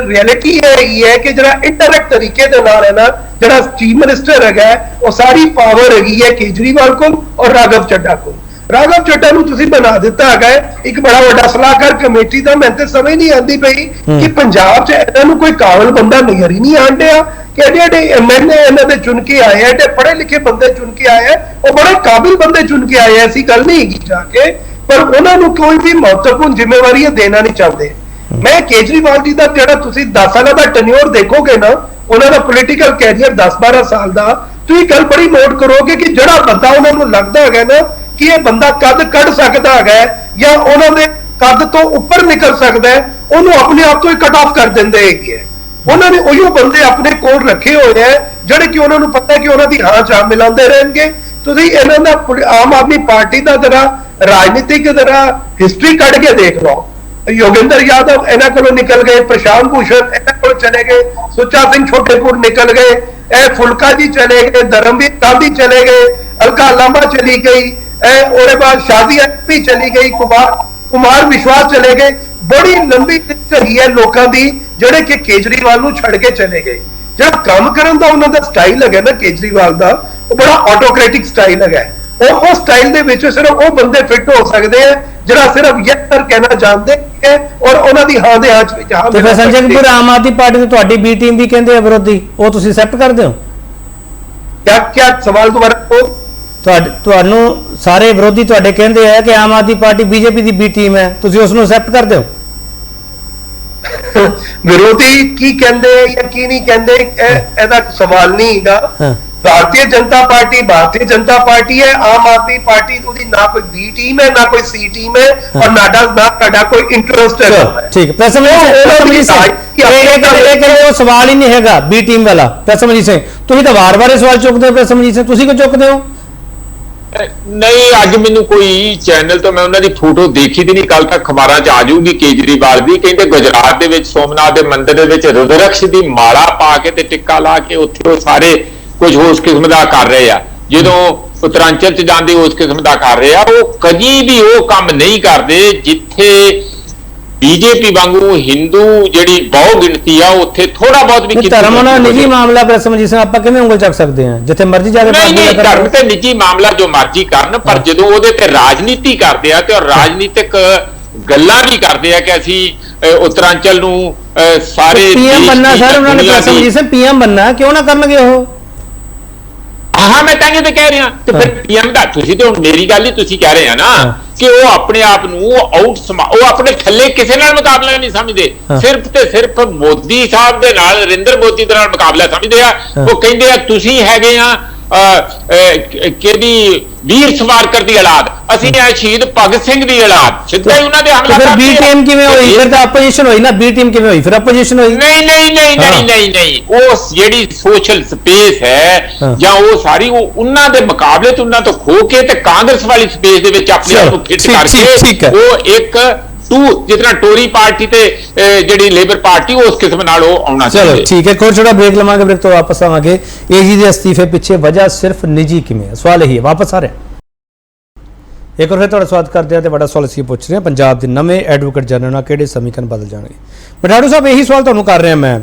ਰਿਐਲਿਟੀ ਇਹ ਹੈ ਕਿ ਜਿਹੜਾ ਇੰਡਾਇਰੈਕਟ ਤਰੀਕੇ ਦੇ ਨਾਲ ਹੈ ਨਾ, ਜਿਹੜਾ ਚੀਫ ਮਿਨਿਸਟਰ ਹੈਗਾ ਉਹ ਸਾਰੀ ਪਾਵਰ ਹੈਗੀ ਹੈ ਕੇਜਰੀਵਾਲ ਕੋਲ ਔਰ ਰਾਘਵ ਚੱਡਾ ਕੋਲ। ਰਾਘਵ ਚੱਡਾ ਨੂੰ ਤੁਸੀਂ ਬਣਾ ਦਿੱਤਾ ਹੈਗਾ ਇੱਕ ਬੜਾ ਵੱਡਾ ਸਲਾਹਕਾਰ ਕਮੇਟੀ ਦਾ। ਮੈਨੂੰ ਤੇ ਸਮਝ ਨਹੀਂ ਆਉਂਦੀ ਪਈ ਕਿ ਪੰਜਾਬ 'ਚ ਇਹਨਾਂ ਨੂੰ ਕੋਈ ਕਾਬਲ ਬੰਦਾ ਨਜ਼ਰ ਹੀ ਨਹੀਂ ਆਉਣ ਡਿਆ ਕਿ ਐਡੇ ਐਮਐਲਏ ਇਹਨਾਂ ਦੇ ਚੁਣ ਕੇ ਆਏ ਆ, ਐਡੇ ਪੜ੍ਹੇ ਲਿਖੇ ਬੰਦੇ ਚੁਣ ਕੇ ਆਏ ਆ, ਉਹ ਬੜੇ ਕਾਬਿਲ ਬੰਦੇ ਚੁਣ ਕੇ ਆਏ ਆ, ਐਸੀ ਗੱਲ ਨਹੀਂ ਹੈਗੀ ਜਾ ਕੇ, ਪਰ ਉਹਨਾਂ ਨੂੰ ਕੋਈ ਵੀ ਮਹੱਤਵਪੂਰਨ ਜ਼ਿੰਮੇਵਾਰੀ ਦੇਣਾ ਨਹੀਂ ਚਾਹੁੰਦੇ। ਮੈਂ ਕੇਜਰੀਵਾਲ ਜੀ ਦਾ ਜਿਹੜਾ ਤੁਸੀਂ 10 ਸਾਲਾਂ ਦਾ ਟੈਨਿਓਰ ਦੇਖੋਗੇ ਨਾ, ਉਹਨਾਂ ਦਾ ਪੋਲੀਟੀਕਲ ਕੈਰੀਅਰ 10-12 ਸਾਲ ਦਾ, ਤੁਸੀਂ ਗੱਲ ਬੜੀ ਨੋਟ ਕਰੋਗੇ ਕਿ ਜਿਹੜਾ ਬੰਦਾ ਉਹਨਾਂ ਨੂੰ ਲੱਗਦਾ ਹੈਗਾ ਨਾ ਕਿ ਇਹ ਬੰਦਾ ਕੱਦ ਕੱਢ ਸਕਦਾ ਹੈਗਾ ਜਾਂ ਉਹਨਾਂ ਦੇ ਕੱਦ ਤੋਂ ਉੱਪਰ ਨਿਕਲ ਸਕਦਾ ਹੈ, ਉਹਨੂੰ ਆਪਣੇ ਆਪ ਤੋਂ ਹੀ ਕੱਟ ਆਫ ਕਰ ਦਿੰਦੇ ਹੈਗੇ। ਉਹਨਾਂ ਨੇ ਉਹੀਓ ਬੰਦੇ ਆਪਣੇ ਕੋਲ ਰੱਖੇ ਹੋਏ ਆ ਜਿਹੜੇ ਕਿ ਉਹਨਾਂ ਨੂੰ ਪਤਾ ਹੈ ਕਿ ਉਹਨਾਂ ਦੀ ਹਾਂ ਚਾਹ ਮਿਲਾਉਂਦੇ ਰਹਿਣਗੇ। ਤੁਸੀਂ ਇਹਨਾਂ ਦਾ ਆਮ ਆਦਮੀ ਪਾਰਟੀ ਦਾ ਜਰਾ ਰਾਜਨੀਤਿਕ ਜਰਾ ਹਿਸਟਰੀ ਕੱਢ ਕੇ ਦੇਖ ਲਓ। योगेंद्र यादव ਇਹਨਾਂ ਕੋਲੋਂ ਨਿਕਲ ਗਏ, ਪ੍ਰਸ਼ਾਂਤ ਭੂਸ਼ਣ ਇਹਨਾਂ ਕੋਲ ਚਲੇ ਗਏ, ਸੁੱਚਾ ਸਿੰਘ ਛੋਟੇਪੁਰ ਨਿਕਲ ਗਏ, ਇਹ ਫੁਲਕਾ ਜੀ ਚਲੇ ਗਏ, ਧਰਮਵੀਰ ਗਾਂਧੀ ਚਲੇ ਗਏ, अलका लांबा चली गई, और बाद शादी भी चली गई, कुमार विश्वास चले गए। बड़ी लंबी लिस्ट रही है लोगों की ਜਿਹੜੇ ਕਿ ਕੇਜਰੀਵਾਲ ਨੂੰ ਛੱਡ ਕੇ ਚਲੇ ਗਏ। ਜਿਹੜਾ ਕੰਮ ਕਰਨ ਦਾ ਉਹਨਾਂ ਦਾ ਸਟਾਈਲ ਹੈਗਾ ਨਾ ਕੇਜਰੀਵਾਲ ਦਾ, ਉਹ ਬੜਾ ਆਟੋਕ੍ਰੈਟਿਕ ਸਟਾਈਲ ਹੈਗਾ। ਉਹ ਸਟਾਈਲ ਦੇ ਵਿੱਚ ਸਿਰਫ ਉਹ ਬੰਦੇ ਫਿੱਟ ਹੋ ਸਕਦੇ ਆ ਜਿਹੜਾ ਸਿਰਫ ਯੈਸ ਸਰ ਕਹਿਣਾ ਜਾਣਦੇ ਹੈ ਔਰ ਉਹਨਾਂ ਦੀ ਹਾਂ ਦੇ ਹਾਂ ਚ ਵਿੱਚ ਹਾਂ। ਤੇ ਫਿਰ ਸੰਜੇ ਕਪੂਰ ਆਮ ਆਦਮੀ ਪਾਰਟੀ ਨੂੰ ਤੁਹਾਡੀ ਬੀ ਟੀਮ ਵੀ ਕਹਿੰਦੇ ਆ ਵਿਰੋਧੀ, ਉਹ ਤੁਸੀਂ ਐਕਸੈਪਟ ਕਰਦੇ ਹੋ? ਕਿਆ ਸਵਾਲ ਦੁਬਾਰਾ? ਤੁਹਾਨੂੰ ਸਾਰੇ ਵਿਰੋਧੀ ਤੁਹਾਡੇ ਕਹਿੰਦੇ ਆ ਕਿ ਆਮ ਆਦਮੀ ਪਾਰਟੀ ਬੀਜੇਪੀ ਦੀ ਬੀ ਟੀਮ ਹੈ, ਤੁਸੀਂ ਉਸ ਨੂੰ ਐਕਸੈਪਟ ਕਰਦੇ ਹੋ? ਵਿਰੋਧੀ ਕੀ ਕਹਿੰਦੇ ਜਾਂ ਕੀ ਨਹੀਂ ਕਹਿੰਦੇ ਇਹਦਾ ਸਵਾਲ ਨਹੀਂ ਹੈਗਾ। भारतीय जनता पार्टी है, आम आदमी पार्टी ਉਹਦੀ ਨਾ ਕੋਈ बी टीम है ना कोई सी टीम है और ना ਤੁਹਾਡਾ ਕੋਈ ਇੰਟਰਸਟ ਹੈ। ਠੀਕ ਹੈ ਉਹ ਸਵਾਲ ਹੀ ਨਹੀਂ ਹੈਗਾ ਬੀ ਟੀਮ ਵਾਲਾ। ਪ੍ਰਸਮਜੀਤ ਸਿੰਘ ਤੁਸੀਂ ਤਾਂ ਵਾਰ-ਵਾਰ ਇਹ ਸਵਾਲ ਚੁੱਕਦੇ ਹੋ। ਪ੍ਰਸਮਜੀਤ ਸਿੰਘ ਤੁਸੀਂ ਕਿਉਂ ਚੁੱਕਦੇ ਹੋ? ਨਹੀਂ, ਅੱਜ ਮੈਨੂੰ ਕੋਈ ਚੈਨਲ ਤੋਂ ਮੈਂ ਉਹਨਾਂ ਦੀ ਫੋਟੋ ਦੇਖੀ ਤੇ ਨਹੀਂ, ਕੱਲ ਤੱਕ ਅਖਬਾਰਾਂ 'ਚ ਆ ਜਾਊਗੀ ਕੇਜਰੀਵਾਲ ਦੀ। ਕਹਿੰਦੇ ਗੁਜਰਾਤ ਦੇ ਵਿੱਚ ਸੋਮਨਾਥ ਦੇ ਮੰਦਿਰ ਦੇ ਵਿੱਚ ਰੁਦਰਕਸ਼ ਦੀ ਮਾਲਾ ਪਾ ਕੇ ਤੇ ਟਿੱਕਾ ਲਾ ਕੇ ਉੱਥੇ ਉਹ ਸਾਰੇ ਕੁਝ ਉਸ ਕਿਸਮ ਦਾ ਕਰ ਰਹੇ ਆ। ਜਦੋਂ ਉੱਤਰਾਂਚਲ 'ਚ ਜਾਂਦੇ ਉਸ ਕਿਸਮ ਦਾ ਕਰ ਰਹੇ ਆ। ਉਹ ਕਦੀ ਵੀ ਉਹ ਕੰਮ ਨਹੀਂ ਕਰਦੇ ਜਿੱਥੇ ਬੀਜੇਪੀ ਵਾਂਗੂ ਹਿੰਦੂ ਜਿਹੜੀ ਬਹੁ ਗਿਣਤੀ ਆ ਉੱਥੇ ਥੋੜਾ ਬਹੁਤ ਵੀ ਧਰਮ ਉਹਨਾਂ ਨਿੱਜੀ ਮਾਮਲਾ। ਪ੍ਰਸਮਜੀਤ ਸਿੰਘ ਆਪਾਂ ਕਿਵੇਂ ਉਂਗਲ ਚੱਕ ਸਕਦੇ ਹਾਂ? ਜਿੱਥੇ ਮਰਜ਼ੀ ਜਾ ਕੇ ਧਰਮ ਤੇ ਨਿੱਜੀ ਮਾਮਲਾ ਜੋ ਮਰਜ਼ੀ ਕਰਨ, ਪਰ ਜਦੋਂ ਉਹਦੇ ਤੇ ਰਾਜਨੀਤੀ ਕਰਦੇ ਆ ਤੇ ਰਾਜਨੀਤਿਕ ਗੱਲਾਂ ਵੀ ਕਰਦੇ ਆ ਕਿ ਅਸੀਂ ਉੱਤਰਾਂਚਲ ਨੂੰ ਸਾਰੇ ਪੀਐਮ ਬੰਨਾ। ਸਰ ਉਹਨਾਂ ਨੇ ਪ੍ਰਸਮਜੀਤ ਸਿੰਘ ਪੀਐਮ ਬੰਨਾ, ਕਿਉਂ ਨਾ ਕਰਨਗੇ ਉਹ? ਹਾਂ, ਮੈਂ ਤਾਂ ਇਹ ਤੇ ਕਹਿ ਰਿਹਾ। ਤੇ ਫਿਰ ਪੀਐਮ ਦਾ ਤੁਸੀਂ ਤੇ ਹੁਣ ਮੇਰੀ ਗੱਲ ਹੀ ਤੁਸੀਂ ਕਹਿ ਰਹੇ ਆ ਨਾ ਕਿ ਉਹ ਆਪਣੇ ਆਪ ਨੂੰ ਉਹ ਆਪਣੇ ਥੱਲੇ ਕਿਸੇ ਨਾਲ ਮੁਕਾਬਲਾ ਨਹੀਂ ਸਮਝਦੇ, ਸਿਰਫ ਤੇ ਸਿਰਫ ਮੋਦੀ ਸਾਹਿਬ ਦੇ ਨਾਲ, ਨਰਿੰਦਰ ਮੋਦੀ ਦੇ ਨਾਲ ਮੁਕਾਬਲਾ ਸਮਝਦੇ ਆ। ਉਹ ਕਹਿੰਦੇ ਆ ਤੁਸੀਂ ਹੈਗੇ ਆ ਕਿਹਦੀ ਵੀਰ ਸਵਾਰਕਰ ਦੀ ਔਲਾਦ, ਅਸੀਂ ਇਹ ਸ਼ਹੀਦ ਭਗਤ ਸਿੰਘ ਦੀ ਔਲਾਦ, ਸਿੱਧਾ ਹੀ ਉਹਨਾਂ ਦੇ ਹਮਲਾ ਫਿਰ ਬੀ ਟੀਮ ਕਿਵੇਂ ਹੋਈ? ਫਿਰ ਤਾਂ ਆਪੋਜੀਸ਼ਨ ਹੋਈ ਨਾ, ਬੀ ਟੀਮ ਕਿਵੇਂ ਹੋਈ? ਫਿਰ ਆਪੋਜੀਸ਼ਨ ਹੋਈ? ਨਹੀਂ ਉਹ ਜਿਹੜੀ ਸੋਸ਼ਲ ਸਪੇਸ ਹੈ ਜਾਂ ਉਹ ਸਾਰੀ ਉਹਨਾਂ ਦੇ ਮੁਕਾਬਲੇ ਤੋਂ ਉਹਨਾਂ ਤੋਂ ਖੋ ਕੇ ਤੇ ਕਾਂਗਰਸ ਵਾਲੀ ਸਪੇਸ ਦੇ ਵਿੱਚ ਆਪਣੇ ਆਪ ਨੂੰ ਫਿੱਟ ਕਰਕੇ ਉਹ ਇੱਕ ਜਿਤਨਾ ਟੋਰੀ ਪਾਰਟੀ ਤੇ ਜਿਹੜੀ ਲੇਬਰ ਪਾਰਟੀ ਉਸ ਕਿਸਮ ਨਾਲ ਉਹ ਆਉਣਾ ਚਾਹੀਦਾ। ਚਲੋ ਠੀਕ ਹੈ, ਕੋਈ ਛੋਟਾ ਬ੍ਰੇਕ ਲਵਾਂਗੇ, ਬ੍ਰੇਕ ਤੋਂ ਵਾਪਸ ਆਵਾਂਗੇ। ਏਜੀ ਦੇ ਅਸਤੀਫੇ ਪਿੱਛੇ ਵਜ੍ਹਾ ਸਿਰਫ ਨਿੱਜੀ ਕਿਵੇਂ ਹੈ? ਸਵਾਲ ਇਹੀ ਹੈ, ਵਾਪਸ ਆ ਰਿਹਾ। ਇੱਕ ਵਾਰ ਫਿਰ ਤੁਹਾਡਾ ਸਵਾਗਤ ਕਰਦੇ ਹਾਂ ਤੇ ਬੜਾ ਸਵਾਲ ਅਸੀਂ ਪੁੱਛ ਰਹੇ ਹਾਂ, ਪੰਜਾਬ ਦੇ ਨਵੇਂ ਐਡਵੋਕੇਟ ਜਨਰਲ ਨਾਲ ਕਿਹੜੇ ਸਮੀਕਰਨ ਬਦਲ ਜਾਣਗੇ? ਮਠਾੜੂ ਸਾਹਿਬ ਇਹੀ ਸਵਾਲ ਤੁਹਾਨੂੰ ਕਰ ਰਿਹਾ ਮੈਂ,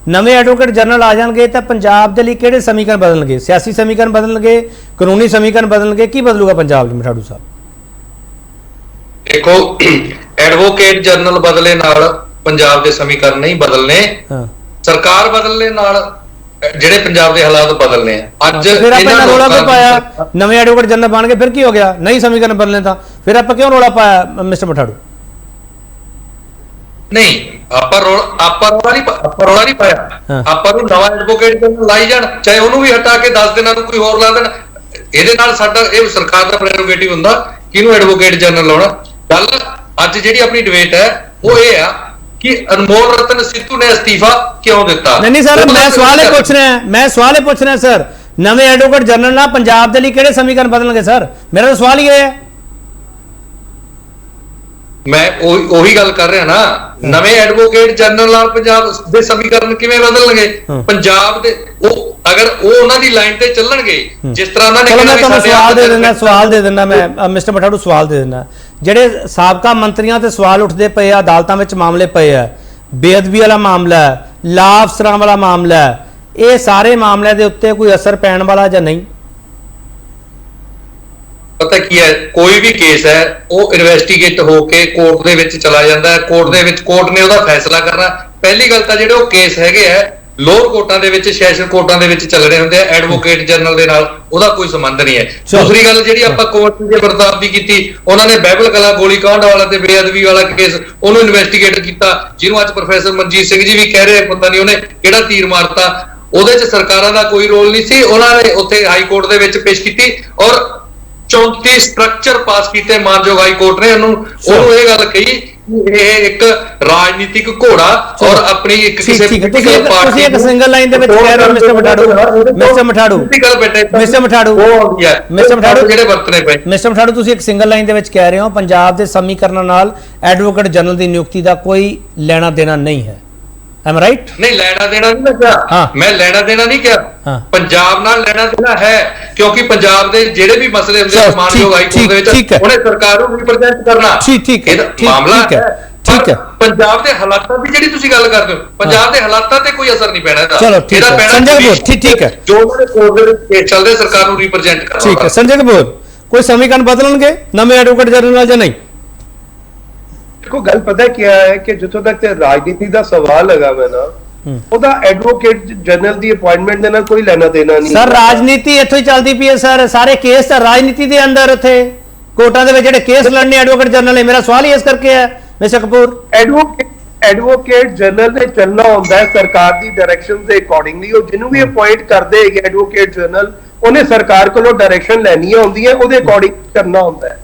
ਨਵੇਂ ਐਡਵੋਕੇਟ ਜਨਰਲ ਆ ਜਾਣਗੇ ਤਾਂ ਪੰਜਾਬ ਦੇ ਲਈ ਕਿਹੜੇ ਸਮੀਕਰਨ ਬਦਲਣਗੇ? ਸਿਆਸੀ ਸਮੀਕਰਨ ਬਦਲਣਗੇ, ਕਾਨੂੰਨੀ ਸਮੀਕਰਨ ਬਦਲਣਗੇ, ਕੀ ਬਦਲੂਗਾ ਪੰਜਾਬ ਲਈ ਮਠਾੜੂ ਸਾਹਿਬ? ਦੇਖੋ, ਐਡਵੋਕੇਟ ਜਨਰਲ ਬਦਲੇ ਨਾਲ ਪੰਜਾਬ ਦੇ ਸਮੀਕਰਨ ਨਹੀਂ ਬਦਲਨੇ, ਸਰਕਾਰ ਬਦਲਣੇ ਨਾਲ ਜਿਹੜੇ ਪੰਜਾਬ ਦੇ ਹਾਲਾਤ ਬਦਲਨੇ ਆ। ਅੱਜ ਫਿਰ ਆਪਾਂ ਰੋਲਾ ਕਿਉਂ ਪਾਇਆ? ਨਵੇਂ ਐਡਵੋਕੇਟ ਜਨਰਲ ਬਣ ਗਏ, ਫਿਰ ਕੀ ਹੋ ਗਿਆ? ਨਹੀਂ ਸਮੀਕਰਨ ਬਦਲਨੇ ਤਾਂ ਫਿਰ ਆਪਾਂ ਕਿਉਂ ਰੋਲਾ ਪਾਇਆ ਮਿਸਟਰ ਮਠਾੜੂ? ਨਹੀਂ, ਆਪਾਂ ਰੋਲਾ ਨਹੀਂ ਪਾਇਆ। ਆਪਾਂ ਨੂੰ ਨਵਾਂ ਐਡਵੋਕੇਟ ਜਨਰਲ ਲਾਈ ਜਾਣ, ਚਾਹੇ ਉਹਨੂੰ ਵੀ ਹਟਾ ਕੇ 10 ਦਿਨਾਂ ਨੂੰ ਕੋਈ ਹੋਰ ਲਾ ਦੇਣ। ਇਹਦੇ ਨਾਲ ਸਾਡਾ ਇਹ ਸਰਕਾਰ ਦਾ ਪ੍ਰੈਰੋਗੇਟਿਵ ਹੁੰਦਾ ਕਿਹਨੂੰ ਐਡਵੋਕੇਟ ਜਨਰਲ ਲਾਉਣਾ। ਗੱਲ ਅੱਜ ਜਿਹੜੀ ਆਪਣੀ ਡਿਬੇਟ ਹੈ ਉਹ ਇਹ ਆ ਕਿ ਅਨਮੋਲ ਰਤਨ ਸਿੱਧੂ ਨੇ ਅਸਤੀਫਾ ਕਿਉਂ ਦਿੱਤਾ। ਨਹੀਂ ਸਰ, ਮੈਂ ਸਵਾਲ ਇਹ ਪੁੱਛ ਰਿਹਾ ਸਰ, ਨਵੇਂ ਐਡਵੋਕੇਟ ਜਨਰਲ ਨਾਲ ਪੰਜਾਬ ਦੇ ਲਈ ਕਿਹੜੇ ਸਮੀਕਰਨ ਬਦਲਣਗੇ ਸਰ? ਮੇਰਾ ਤਾਂ ਸਵਾਲ ਹੀ ਹੈ। ਮੈਂ ਉਹੀ ਗੱਲ ਕਰ ਰਿਹਾ ਨਾ, ਨਵੇਂ ਐਡਵੋਕੇਟ ਜਨਰਲ ਨਾਲ ਪੰਜਾਬ ਦੇ ਸਮੀਕਰਨ ਕਿਵੇਂ ਬਦਲਣਗੇ? ਪੰਜਾਬ ਦੇ ਅਗਰ ਉਹ ਉਹਨਾਂ ਦੀ ਲਾਈਨ ਤੇ ਚੱਲਣਗੇ ਜਿਸ ਤਰ੍ਹਾਂ ਉਹਨਾਂ ਨੇ ਕਿਹਾ, ਮੈਂ ਤੁਹਾਨੂੰ ਸਵਾਲ ਦੇ ਦਿੰਦਾ ਮੈਂ ਮਿਸਟਰ ਮਠਾੜੂ, ਸਵਾਲ ਦੇ ਦਿੰਦਾ। ਜਿਹੜੇ ਸਾਬਕਾ ਮੰਤਰੀਆਂ ਤੇ ਸਵਾਲ ਉੱਠਦੇ ਪਏ ਆ, ਅਦਾਲਤਾਂ ਵਿੱਚ ਮਾਮਲੇ ਪਏ ਆ, ਬੇਅਦਬੀ ਵਾਲਾ ਮਾਮਲਾ ਹੈ, ਲਾ ਅਫਸਰਾਂ ਵਾਲਾ ਮਾਮਲਾ ਹੈ, ਇਹ ਸਾਰੇ ਮਾਮਲਿਆਂ ਦੇ ਉੱਤੇ ਕੋਈ ਅਸਰ ਪੈਣ ਵਾਲਾ ਜਾਂ ਨਹੀਂ? ਪਤਾ ਕੀ ਹੈ, ਕੋਈ ਵੀ ਕੇਸ ਹੈ ਉਹ ਇਨਵੈਸਟੀਗੇਟ ਹੋ ਕੇ ਕੋਰਟ ਦੇ ਵਿੱਚ ਚਲਾ ਜਾਂਦਾ ਹੈ। ਕੋਰਟ ਦੇ ਵਿੱਚ ਕੋਰਟ ਨੇ ਉਹਦਾ ਫੈਸਲਾ ਕਰਨਾ। ਪਹਿਲੀ ਗੱਲ ਤਾਂ ਜਿਹੜੇ ਉਹ ਕੇਸ ਹੈਗੇ ਆ ਲੋਅਰ ਕੋਰਟਾਂ ਦੇ ਵਿੱਚ, ਸੈਸ਼ਨ ਕੋਰਟਾਂ ਦੇ ਵਿੱਚ ਚੱਲ ਰਹੇ ਹੁੰਦੇ ਆ, ਐਡਵੋਕੇਟ ਜਨਰਲ ਦੇ ਨਾਲ ਉਹਦਾ ਕੋਈ ਸੰਬੰਧ ਨਹੀਂ ਹੈ। ਦੂਸਰੀ ਗੱਲ ਜਿਹੜੀ ਆਪਾਂ ਕੋਰਟ ਦੇ ਵਰਤਾਵ ਦੀ ਕੀਤੀ, ਉਹਨਾਂ ਨੇ ਬਾਈਬਲ ਕਲਾ ਗੋਲੀ ਕਾਂਡ ਵਾਲਾ ਤੇ ਬੇਅਦਬੀ ਵਾਲਾ ਕੇਸ ਉਹਨੂੰ ਇਨਵੈਸਟੀਗੇਟ ਕੀਤਾ, ਜਿਹਨੂੰ ਅੱਜ ਪ੍ਰੋਫੈਸਰ ਮਨਜੀਤ ਸਿੰਘ ਜੀ ਵੀ ਕਹਿ ਰਹੇ ਪਤਾ ਨਹੀਂ ਉਹਨੇ ਕਿਹੜਾ ਤੀਰ ਮਾਰਤਾ। ਉਹਦੇ 'ਚ ਸਰਕਾਰਾਂ ਦਾ ਕੋਈ ਰੋਲ ਨਹੀਂ ਸੀ। ਉਹਨਾਂ ਨੇ ਉੱਥੇ ਹਾਈ ਕੋਰਟ ਦੇ ਵਿੱਚ ਪੇਸ਼ ਕੀਤੀ ਔਰ 34 ਸਟਰਕਚਰ ਪਾਸ ਕੀਤੇ ਮਾਨਯੋਗ ਹਾਈ ਕੋਰਟ ਨੇ। ਉਹਨੂੰ ਇਹ ਗੱਲ ਕਹੀ ਇਹ ਇੱਕ ਰਾਜਨੀਤਿਕ ਘੋੜਾ ਔਰ ਆਪਣੀ ਇੱਕ ਕਿਸੇ ਤੁਸੀਂ ਇੱਕ ਸਿੰਗਲ ਲਾਈਨ ਦੇ ਵਿੱਚ ਕਹਿ ਰਹੇ ਹੋ ਮਿਸਟਰ ਮਠਾੜੂ ਜਿਹੜੇ ਵਰਤਨੇ ਪਏ। ਮਿਸਟਰ ਮਠਾੜੂ, ਤੁਸੀਂ ਇੱਕ ਸਿੰਗਲ ਲਾਈਨ ਦੇ ਵਿੱਚ ਕਹਿ ਰਹੇ ਹੋ ਪੰਜਾਬ ਦੇ ਸਮੀਕਰਨਾਂ ਨਾਲ ਐਡਵੋਕੇਟ ਜਨਰਲ ਦੀ ਨਿਯੁਕਤੀ ਦਾ ਕੋਈ ਲੈਣਾ ਦੇਣਾ ਨਹੀਂ ਹੈ। M right? ਨਹੀਂ, ਲੈਣਾ ਦੇਣਾ ਨਹੀਂ ਕਿਹਾ ਮੈਂ, ਲੈਣਾ ਦੇਣਾ ਨਹੀਂ ਕਿਹਾ। ਪੰਜਾਬ ਨਾਲ ਲੈਣਾ ਦੇਣਾ ਹੈ ਕਿਉਂਕਿ ਪੰਜਾਬ ਦੇ ਜਿਹੜੇ ਵੀ ਮਸਲੇ ਹੁੰਦੇ ਮਾਨਯੋਗ ਹਾਈ ਕੋਰਟ ਦੇ ਵਿੱਚ ਉਹਨੇ ਸਰਕਾਰ ਨੂੰ ਰਿਪਰੈਜ਼ੈਂਟ ਕਰਨਾ। ਠੀਕ ਹੈ, ਮਾਮਲਾ ਠੀਕ ਹੈ। ਪੰਜਾਬ ਦੇ ਹਾਲਾਤਾਂ ਦੀ ਜਿਹੜੀ ਤੁਸੀਂ ਗੱਲ ਕਰਦੇ ਹੋ, ਪੰਜਾਬ ਦੇ ਹਾਲਾਤਾਂ ਤੇ ਕੋਈ ਅਸਰ ਨਹੀਂ ਪੈਣਾ ਇਹਦਾ। ਚਲੋ ਠੀਕ ਹੈ ਸੰਜੇ ਕਪੂਰ, ਠੀਕ ਹੈ, ਜੋ ਉਹਦੇ ਕੋਰਟ ਦੇ ਵਿੱਚ ਕੇਸ ਚੱਲਦੇ ਸਰਕਾਰ ਨੂੰ ਰਿਪਰੈਜ਼ੈਂਟ ਕਰਨਾ। ਠੀਕ ਹੈ ਸੰਜੇ ਕਪੂਰ, ਕੋਈ ਸਮੀਕਰਨ ਬਦਲਣਗੇ ਨਵੇਂ ਐਡਵੋਕੇਟ ਜਨਰਲ ਨਾਲ ਜਾਂ ਨਹੀਂ? देखो गल पता क्या है कि जिथों तक राजनीति का सवाल लगा हुआ ना, ਉਹਦਾ ਐਡਵੋਕੇਟ ਜਨਰਲ ਦੀ ਅਪਾਇੰਟਮੈਂਟ ਦੇ ਨਾਲ ਕੋਈ ਲੈਣਾ ਦੇਣਾ ਨਹੀਂ ਸਰ। ਰਾਜਨੀਤੀ ਇੱਥੋਂ ਹੀ ਚੱਲਦੀ ਪਈ ਹੈ ਸਰ, ਸਾਰੇ ਕੇਸ ਤਾਂ ਰਾਜਨੀਤੀ ਦੇ ਅੰਦਰ ਉੱਥੇ ਕੋਰਟਾਂ ਦੇ ਵਿੱਚ ਜਿਹੜੇ ਕੇਸ ਲੜਨੇ ਐਡਵੋਕੇਟ ਜਨਰਲ ਹੈ। ਮੇਰਾ ਸਵਾਲ ਹੀ ਇਸ ਕਰਕੇ ਹੈ ਮਿਸਟਰ ਕਪੂਰ। ਐਡਵੋਕੇਟ ਜਨਰਲ ਨੇ ਚੱਲਣਾ ਹੁੰਦਾ ਹੈ ਸਰਕਾਰ ਦੀ ਡਾਇਰੈਕਸ਼ਨ ਦੇ ਅਕੋਰਡਿੰਗਲੀ। ਉਹ ਜਿਹਨੂੰ ਵੀ ਅਪਾਇੰਟ ਕਰਦੇ ਹੈਗੇ ਐਡਵੋਕੇਟ ਜਨਰਲ, ਉਹਨੇ ਸਰਕਾਰ ਕੋਲੋਂ ਡਾਇਰੈਕਸ਼ਨ ਲੈਣੀਆਂ ਹੁੰਦੀਆਂ, ਉਹਦੇ ਅਕੋਰਡਿੰਗ ਕਰਨਾ ਹੁੰਦਾ ਹੈ।